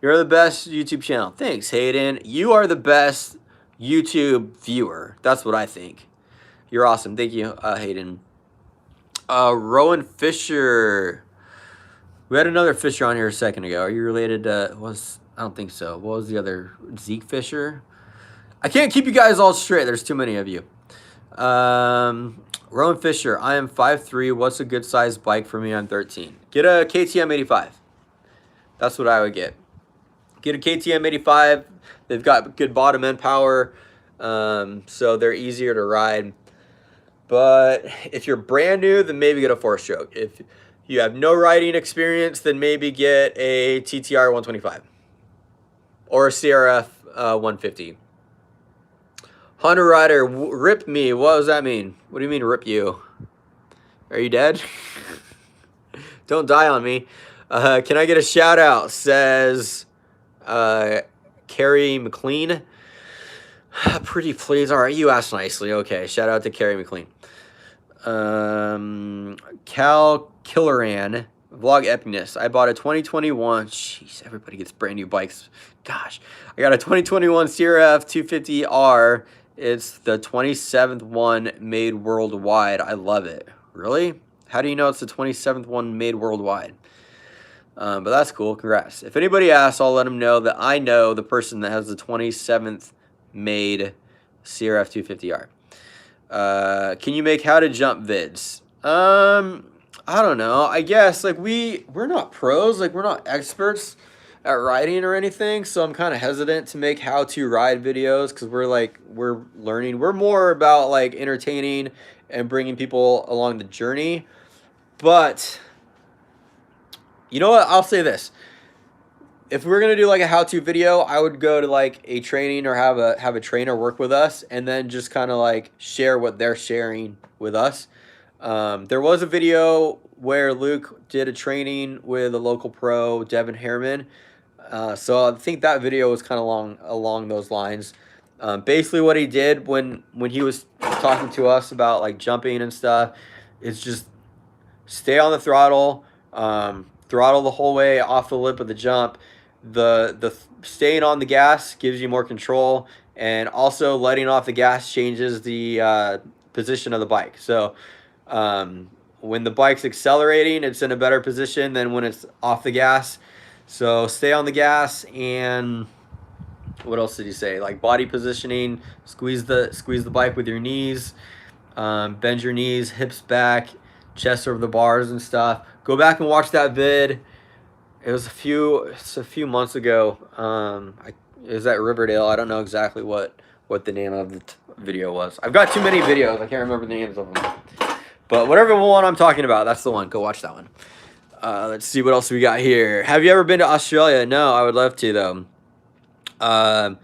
You're the best YouTube channel. Thanks, Hayden. You are the best YouTube viewer. That's what I think. You're awesome. Thank you, Hayden. Rowan Fisher. We had another Fisher on here a second ago. Are you related to, I don't think so. What was the other? Zeke Fisher? I can't keep you guys all straight. There's too many of you. Rowan Fisher. I am 5'3". What's a good size bike for me? I'm 13. Get a KTM 85. That's what I would get. Get a KTM 85. They've got good bottom end power, so they're easier to ride. But if you're brand new, then maybe get a 4-stroke. If you have no riding experience, then maybe get a TTR 125 or a CRF 150. Hunter Rider, rip me. What does that mean? What do you mean rip you? Are you dead? Don't die on me. Can I get a shout out? Says Carrie McLean. Pretty please. All right, you asked nicely. Okay, shout out to Carrie McLean. Cal Killeran, VlogEpicenss. I bought a 2021. Jeez, everybody gets brand new bikes. Gosh, I got a 2021 CRF 250R. It's the 27th one made worldwide. I love it. Really? How do you know it's the 27th one made worldwide? But that's cool. Congrats. If anybody asks, I'll let them know that I know the person that has the 27th made CRF 250R. Can you make how to jump vids? I don't know. I guess like we're not pros. Like, we're not experts at riding or anything, so I'm kind of hesitant to make how to ride videos because we're learning. We're more about like entertaining and bringing people along the journey. But you know what? I'll say this. If we're going to do like a how-to video, I would go to like a training or have a trainer work with us and then just kind of like share what they're sharing with us. There was a video where Luke did a training with a local pro, Devin Harriman. So I think that video was kind of along those lines. Basically what he did when he was talking to us about like jumping and stuff is just stay on the throttle, throttle the whole way off the lip of the jump. The staying on the gas gives you more control, and also letting off the gas changes the position of the bike. So when the bike's accelerating, it's in a better position than when it's off the gas. So stay on the gas. And what else did he say? Like body positioning, squeeze the bike with your knees, bend your knees, hips back, chests over the bars and stuff. Go back and watch that vid. It's a few months ago. It was at Riverdale. I don't know exactly what the name of the video was. I've got too many videos. I can't remember the names of them. But whatever one I'm talking about, that's the one. Go watch that one. Let's see what else we got here. Have you ever been to Australia? No, I would love to though. I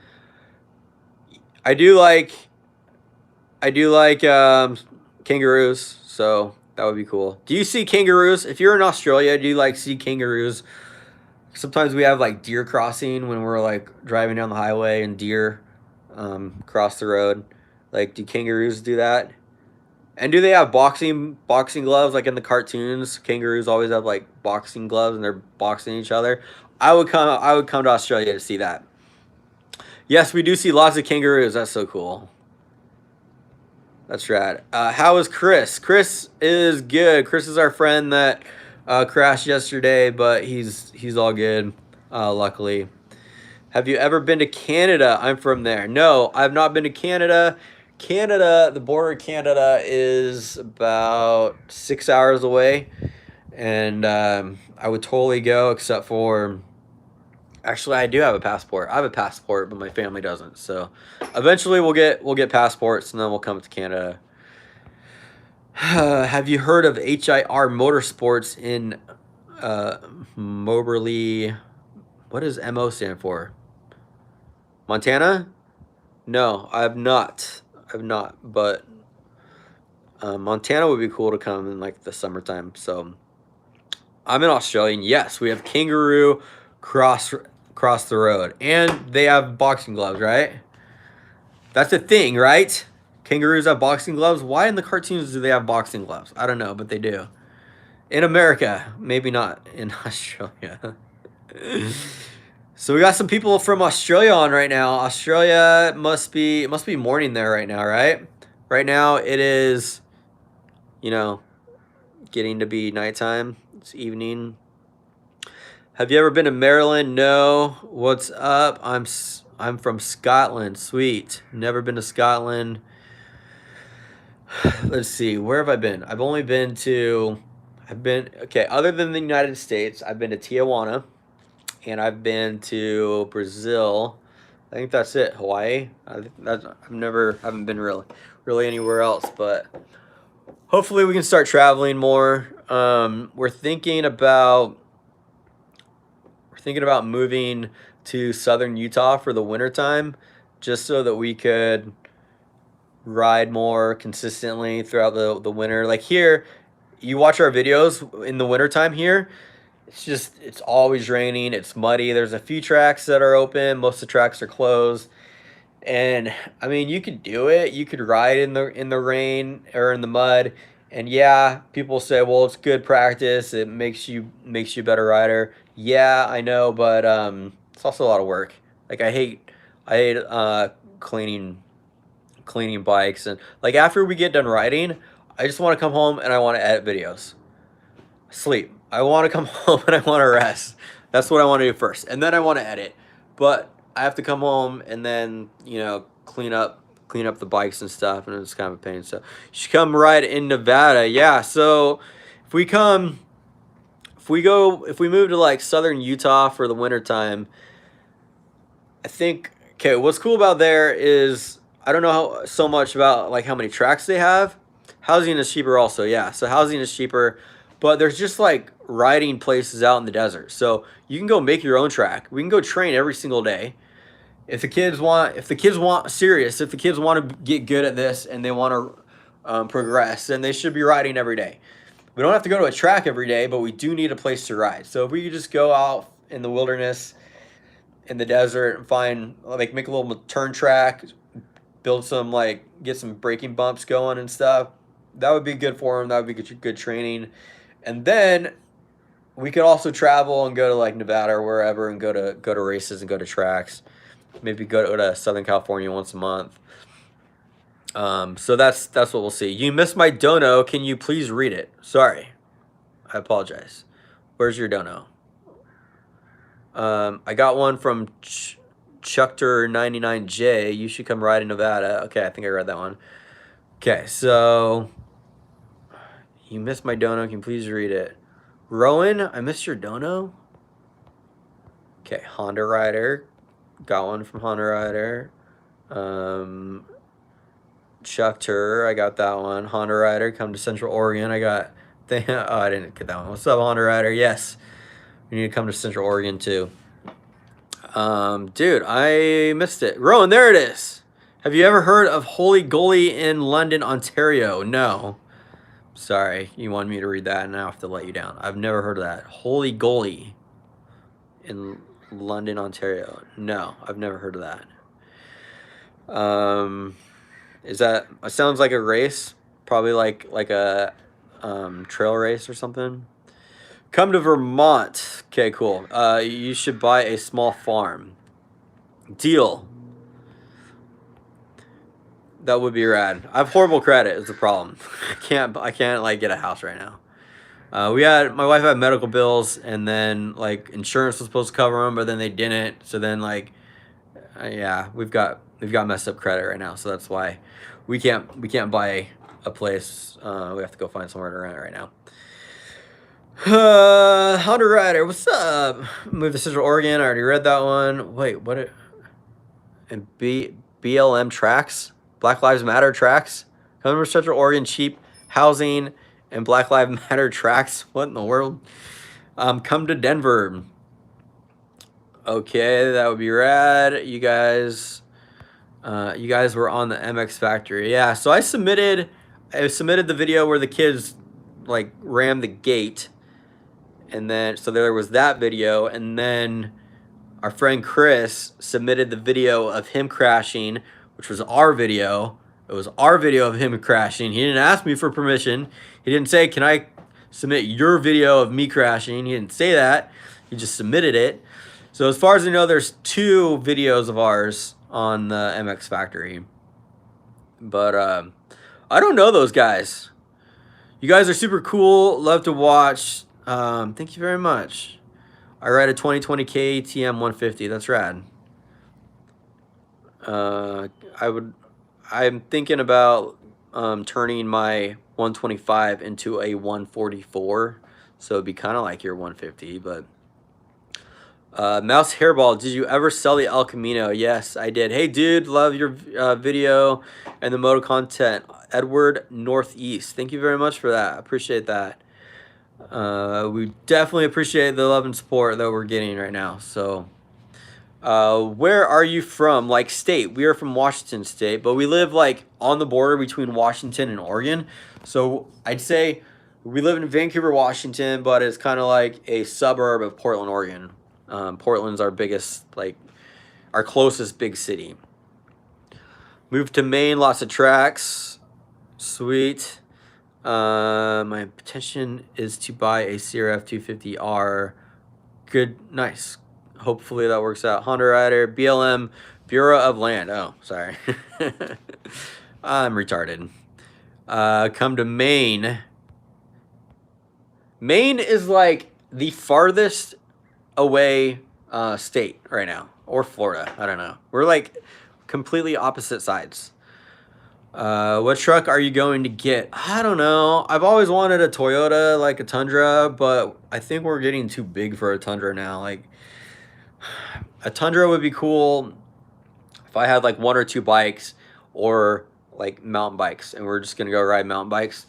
do like kangaroos, so that would be cool. Do you see kangaroos? If you're in Australia, do you like see kangaroos? Sometimes we have like deer crossing when we're like driving down the highway and deer cross the road. Like, do kangaroos do that? And do they have boxing gloves like in the cartoons? Kangaroos always have like boxing gloves and they're boxing each other. I would come to Australia to see that. Yes, we do see lots of kangaroos. That's so cool. That's rad. How is Chris? Chris is good. Chris is our friend that crashed yesterday, but he's all good, luckily. Have you ever been to Canada? I'm from there. No, I've not been to Canada. Canada, the border of Canada is about 6 hours away, and I would totally go, except for, actually, I do have a passport. I have a passport, but my family doesn't. So eventually we'll get passports, and then we'll come to Canada. Have you heard of HIR Motorsports in Moberly? What does MO stand for? Montana? No, I've not. But Montana would be cool to come in like the summertime. So I'm in Australia, and yes, we have kangaroo cross the road, and they have boxing gloves, right? That's a thing, right? Kangaroos have boxing gloves. Why in the cartoons do they have boxing gloves? I don't know, but they do. In America, maybe not in Australia. So we got some people from Australia on right now. Australia must be morning there right now, right? Right now it is, you know, getting to be nighttime. It's evening. Have you ever been to Maryland? No. What's up? I'm from Scotland. Sweet. Never been to Scotland. Let's see. Where have I been? Okay, other than the United States, I've been to Tijuana, and I've been to Brazil. I think that's it. Hawaii. Haven't been really anywhere else, but hopefully we can start traveling more. We're thinking about moving to southern Utah for the wintertime, just so that we could ride more consistently throughout the winter. Like here, you watch our videos in the wintertime here, it's always raining, it's muddy. There's a few tracks that are open, most of the tracks are closed. And I mean, you could do it. You could ride in the rain or in the mud. And yeah, people say, well, it's good practice. It makes you a better rider. Yeah, I know, but it's also a lot of work. Like I hate cleaning bikes, and like after we get done riding, I just want to come home and I want to edit videos. Sleep. I want to come home and I want to rest. That's what I want to do first, and then I want to edit. But I have to come home and then, you know, clean up the bikes and stuff, and it's kind of a pain. So you should come ride in Nevada. Yeah, so if we move to like southern Utah for the winter time, I think, okay, what's cool about there is I don't know so much about like how many tracks they have. Housing is cheaper also, yeah. So housing is cheaper, but there's just like riding places out in the desert. So you can go make your own track. We can go train every single day. If the kids want to get good at this and they want to progress, then they should be riding every day. We don't have to go to a track every day, but we do need a place to ride. So if we could just go out in the wilderness, in the desert, and find, like, make a little turn track, build some, like, get some braking bumps going and stuff, that would be good for them. That would be good training. And then we could also travel and go to like Nevada or wherever and go to races and go to tracks. Maybe go to Southern California once a month. So that's what we'll see. You missed my dono. Can you please read it? Sorry. I apologize. Where's your dono? I got one from Chuckter99J. You should come ride in Nevada. Okay, I think I read that one. Okay, so You missed my dono. Can you please read it? Rowan, I missed your dono. Okay, Honda Rider. Got one from Honda Rider. Chuck Tur, I got that one. Honda Rider, come to Central Oregon. I got, oh, I didn't get that one. What's up, Honda Rider? Yes, we need to come to Central Oregon too. Dude, I missed it. Rowan, there it is. Have you ever heard of Holy Goalie in London, Ontario? No. Sorry, you wanted me to read that, and I have to let you down. I've never heard of that. Holy Goalie in London, Ontario. No, I've never heard of that. Is that, it sounds like a race, probably like a trail race or something. Come to Vermont. Okay, cool. You should buy a small farm. Deal. That would be rad. I have horrible credit is the problem. I can't like get a house right now. My wife had medical bills, and then like insurance was supposed to cover them, but then they didn't. So then like, yeah, we've got messed up credit right now. So that's why we can't buy a place. We have to go find somewhere to rent right now. Honda Rider, what's up? Moved to Central Oregon. I already read that one. Wait, what? And BLM tracks, Black Lives Matter tracks. Come to Central Oregon, cheap housing and Black Lives Matter tracks. What in the world? Come to Denver. Okay, that would be rad. You guys were on the MX Factory. Yeah, so I submitted the video where the kids like rammed the gate. And then, so there was that video, and then our friend Chris submitted the video of him crashing, which was our video. It was our video of him crashing. He didn't ask me for permission. He didn't say, can I submit your video of me crashing? He didn't say that. He just submitted it. So as far as I know, there's 2 videos of ours on the MX Factory. But I don't know those guys. You guys are super cool. Love to watch. Thank you very much. I ride a 2020 KTM 150. That's rad. I'm thinking about turning my 125 into a 144. So it'd be kind of like your 150, but Mouse Hairball, did you ever sell the El Camino? Yes, I did. Hey, dude, love your video and the moto content. Edward Northeast, thank you very much for that. I appreciate that. We definitely appreciate the love and support that we're getting right now. So where are you from? Like state? We are from Washington State, but we live like on the border between Washington and Oregon. So I'd say we live in Vancouver, Washington, but it's kind of like a suburb of Portland, Oregon. Portland's our biggest, like our closest big city. Moved to Maine, lots of tracks. Sweet. My intention is to buy a CRF 250R. Good, nice. Hopefully that works out. Honda Rider, BLM, Bureau of Land. Oh, sorry. I'm retarded. Come to Maine. Maine is like the farthest away state right now, or Florida. I don't know. We're like completely opposite sides. What truck are you going to get? I don't know. I've always wanted a Toyota, like a Tundra, but I think we're getting too big for a Tundra now. Like a Tundra would be cool if I had like 1 or 2 bikes or like mountain bikes, and we're just gonna go ride mountain bikes.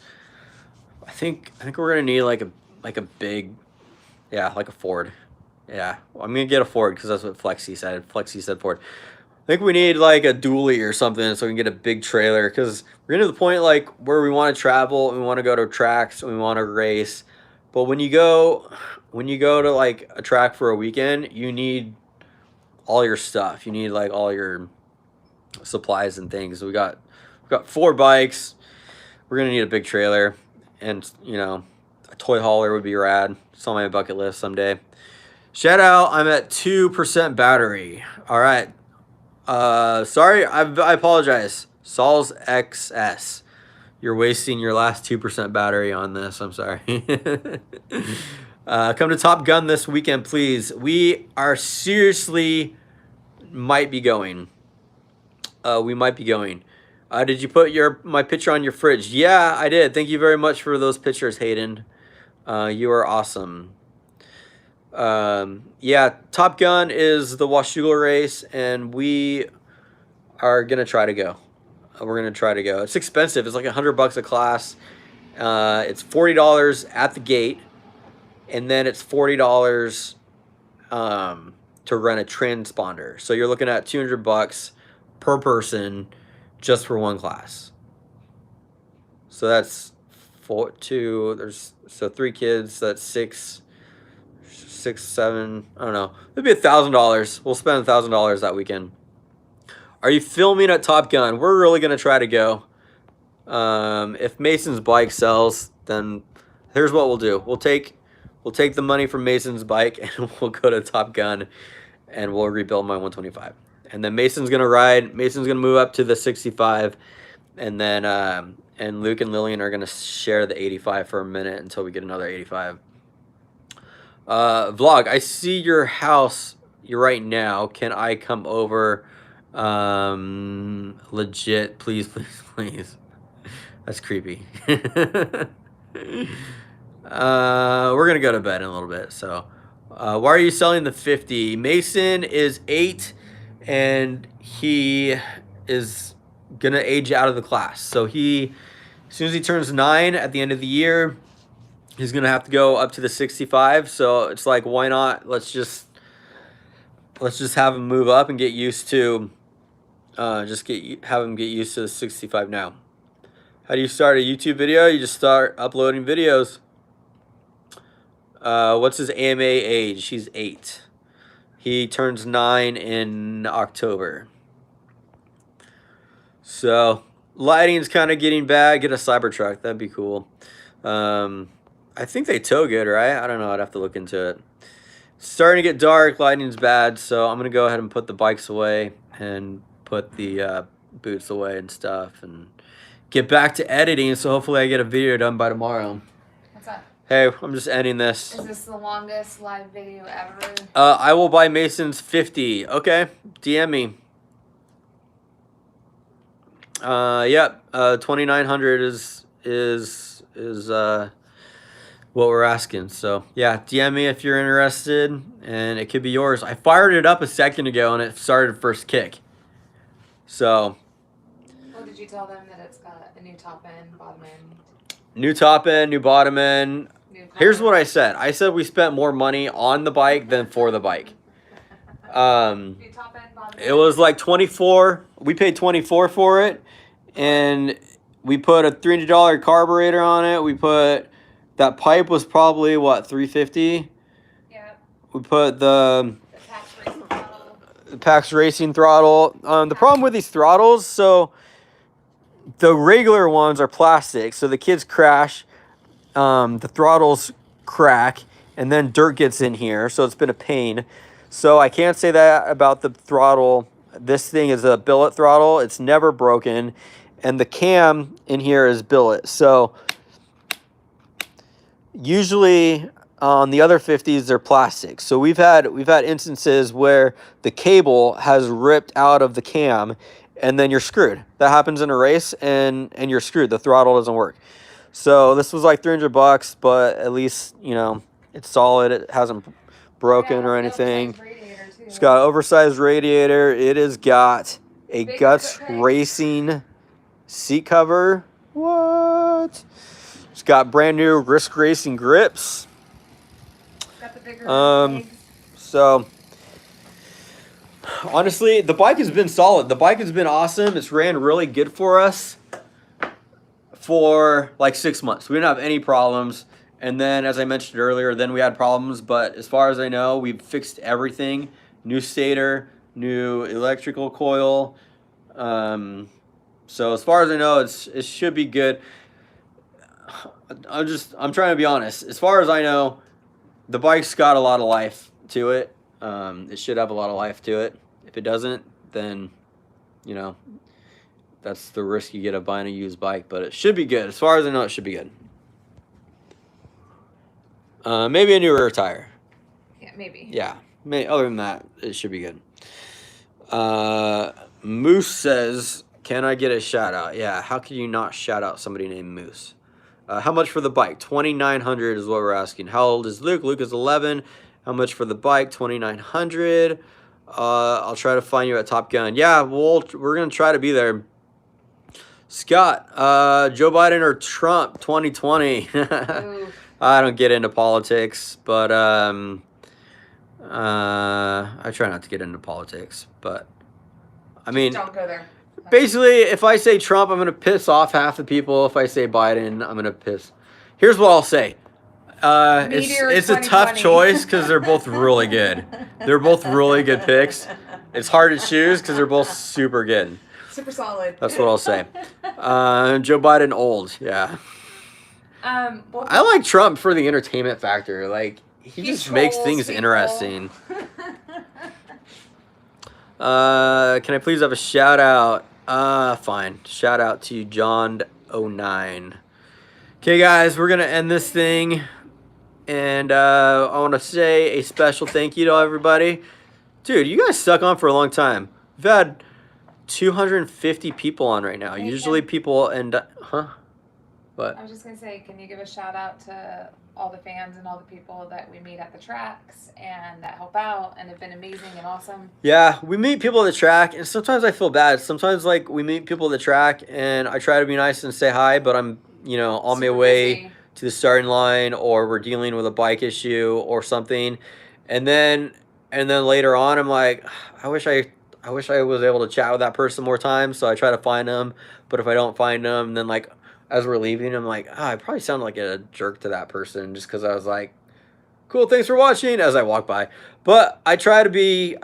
I think we're gonna need like a big, yeah, like a Ford. Yeah, I'm gonna get a Ford because that's what Flexi said. Flexi said Ford. I think we need like a dually or something so we can get a big trailer, because we're getting to the point like where we want to travel, we want to go to tracks, and we want to race. But when you go to like a track for a weekend, you need all your stuff. You need like all your supplies and things. We got 4 bikes. We're gonna need a big trailer, and you know, a toy hauler would be rad. It's on my bucket list someday. Shout out, I'm at 2% battery. All right. Sorry, I apologize. Saul's XS. You're wasting your last 2% battery on this. I'm sorry. Come to Top Gun this weekend, please. We are seriously might be going. We might be going. Did you put my picture on your fridge? Yeah, I did. Thank you very much for those pictures, Hayden. You are awesome. Yeah, Top Gun is the Washougal race, and we are gonna try to go. We're gonna try to go. It's expensive. It's like $100 a class. It's $40 at the gate, and then it's $40 to rent a transponder. So you're looking at $200 per person just for one class. So that's so 3 kids. That's 6, 7. I don't know. It'd be $1,000. We'll spend $1,000 that weekend. Are you filming at Top Gun? We're really gonna try to go. If Mason's bike sells, then here's what we'll do. We'll take the money from Mason's bike and we'll go to Top Gun and we'll rebuild my 125. And then Mason's gonna ride. Mason's gonna move up to the 65, and then and Luke and Lillian are gonna share the 85 for a minute until we get another 85. Vlog, I see your house right now. Can I come over? Legit, please, please, please. That's creepy. We're gonna go to bed in a little bit. So, why are you selling the 50? Mason is 8, and he is gonna age out of the class. So as soon as he turns 9 at the end of the year, he's gonna have to go up to the 65. So it's like, why not? Let's just have him move up and get used to. Have him get used to the 65 now. How do you start a YouTube video? You just start uploading videos. What's his AMA age? He's 8. He turns 9 in October. So lighting's kind of getting bad. Get a Cybertruck. That'd be cool. I think they tow good, right? I don't know. I'd have to look into it. It's starting to get dark. Lighting's bad. So I'm going to go ahead and put the bikes away and put the boots away and stuff and get back to editing. So hopefully I get a video done by tomorrow. What's up? Hey, I'm just ending this. Is this the longest live video ever? I will buy Mason's 50. Okay, DM me. Yep. 2,900 is what we're asking. So yeah, DM me if you're interested, and it could be yours. I fired it up a second ago and it started first kick. So. Well, did you tell them that it's got a new top end, bottom end? New top end, new bottom end. Here's what I said. I said we spent more money on the bike than for the bike. New top end, bottom end. It was like 24. We paid 24 for it, and we put a $300 carburetor on it. We put that pipe was probably what, $350. Yeah. We put the PAX racing throttle. The problem with these throttles, so the regular ones are plastic, so the kids crash, the throttles crack, and then dirt gets in here, so it's been a pain. So I can't say that about the throttle. This thing is a billet throttle. It's never broken, and the cam in here is billet. So usually on the other 50s, they're plastic. So we've had instances where the cable has ripped out of the cam, and then you're screwed. That happens in a race, and you're screwed. The throttle doesn't work. So this was like $300, but at least, you know, it's solid. It hasn't broken or anything. It's got an oversized radiator. It has got a Guts Racing seat cover. What? It's got brand new Risk Racing grips. Got the bigger legs. So honestly, the bike has been solid. The bike has been awesome. It's ran really good for us for like 6 months. We didn't have any problems. And then, as I mentioned earlier, then we had problems. But as far as I know, we've fixed everything. New stator, new electrical coil. So as far as I know, it should be good. I'm trying to be honest. As far as I know, the bike's got a lot of life to it. It should have a lot of life to it. If it doesn't, then, you know, that's the risk you get of buying a used bike. But it should be good. As far as I know, it should be good. Maybe a new rear tire. Yeah, maybe. Yeah. Other than that, it should be good. Moose says, Can I get a shout out? Yeah, how can you not shout out somebody named Moose? How much for the bike? $2,900 is what we're asking. How old is Luke? Luke is 11. How much for the bike? $2,900. I'll try to find you at Top Gun. Yeah, we're gonna try to be there. Scott, Joe Biden or Trump 2020? I don't get into politics, but I try not to get into politics, but I mean, don't go there. Basically, if I say Trump, I'm gonna piss off half the people. If I say Biden, I'm gonna piss. Here's what I'll say. It's a tough choice because they're both really good. They're both really good picks. It's hard to choose because they're both super good. Super solid. That's what I'll say. Joe Biden old, yeah. Well, I like Trump for the entertainment factor. Like he just makes things people. interesting. Can I please have a shout out? Fine. Shout out to John09. Okay, guys, we're gonna end this thing, and I want to say a special thank you to everybody. Dude, you guys stuck on for a long time. We've had 250 people on right now. Hey, Usually people and But I was just gonna say, can you give a shout out to all the fans and all the people that we meet at the tracks and that help out and have been amazing and awesome? yeah, we meet people at the track, and sometimes I feel bad. Sometimes like we meet people at the track, and I try to be nice and say hi, but I'm on my way busy to the starting line, or we're dealing with a bike issue or something, and then later on I'm like, I wish I was able to chat with that person more times. So I try to find them, but if I don't find them, then like as we're leaving, I'm like, I probably sound like a jerk to that person just because I was like, cool, thanks for watching as I walk by. But I try to be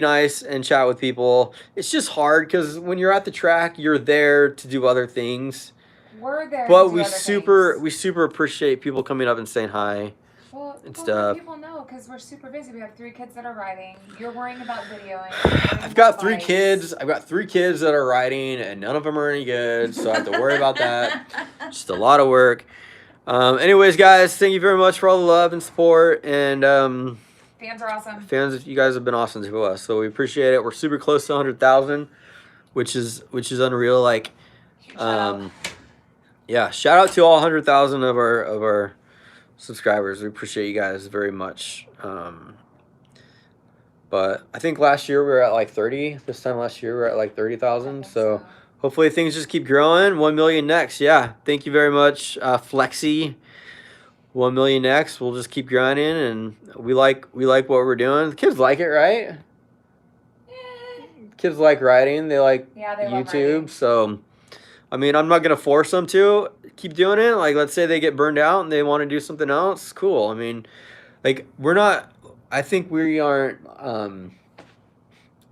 nice and chat with people. It's just hard because when you're at the track, you're there to do other things. We're there. But to do we other super things. appreciate people coming up and saying hi. Well, and let stuff. people know because we're super busy. We have 3 kids that are riding. You're worrying about videoing. I've got 3 kids. I've got 3 kids that are riding, and none of them are any good, so I have to worry about that. Just a lot of work. Anyways, guys, thank you very much for all the love and support, and Fans are awesome. fans, you guys have been awesome to us, so we appreciate it. We're super close to 100,000, which is unreal. Like, yeah, shout out to all 100,000 of our subscribers. We appreciate you guys very much. But I think last year we were at like 30. This time last year we were at like 30,000. So hopefully things just keep growing. 1 million next. Yeah, thank you very much, Flexi. 1 million next. We'll just keep grinding, and we like what we're doing. The kids like it, right? Kids like riding. They like they love riding. YouTube. So I mean, I'm not gonna force them to keep doing it. Like, let's say they get burned out and they want to do something else. Cool. I mean, like, we're not. I think we aren't.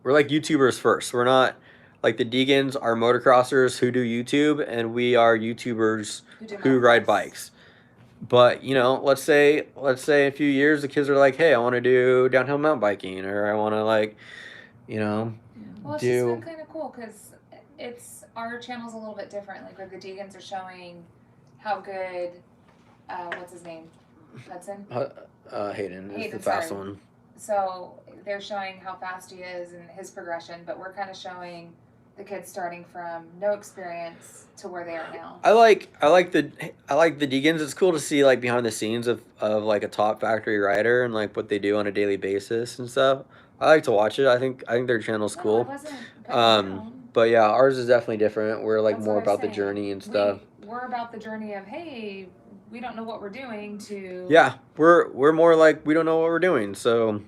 We're like YouTubers first. We're not like the Deegans are motocrossers who do YouTube, and we are YouTubers who ride bikes. But let's say in a few years the kids are like, hey, I want to do downhill mountain biking, or I want to well, it's just been kind of cool because our channel's a little bit different. Like, where the Deegans are showing how good, what's his name, Hudson? Hayden is the fast one. So they're showing how fast he is and his progression, but we're kind of showing the kids starting from no experience to where they are now. I like the Deegans. It's cool to see like behind the scenes of like a top factory rider and like what they do on a daily basis and stuff. I like to watch it. I think their channel's cool. But yeah, ours is definitely different. We're like more about the journey and stuff. We're about the journey of, hey, we don't know what we're doing, to yeah, we're more like we don't know what we're doing. So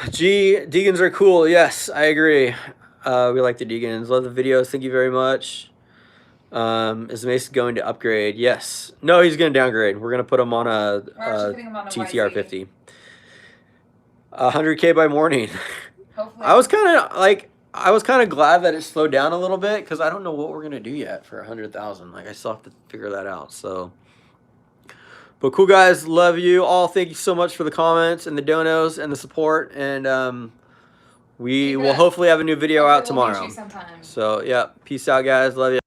Deegans are cool. Yes, I agree. We like the Deegans. Love the videos. Thank you very much. Is Mason going to upgrade? Yes. No, he's going to downgrade. We're going to put him on a TTR50. 100K by morning. Hopefully. I was kind of glad that it slowed down a little bit because I don't know what we're going to do yet for 100,000. Like, I still have to figure that out. So, but cool, guys. Love you all. Thank you so much for the comments and the donos and the support. And we will hopefully have a new video out tomorrow. So, yeah. Peace out, guys. Love you.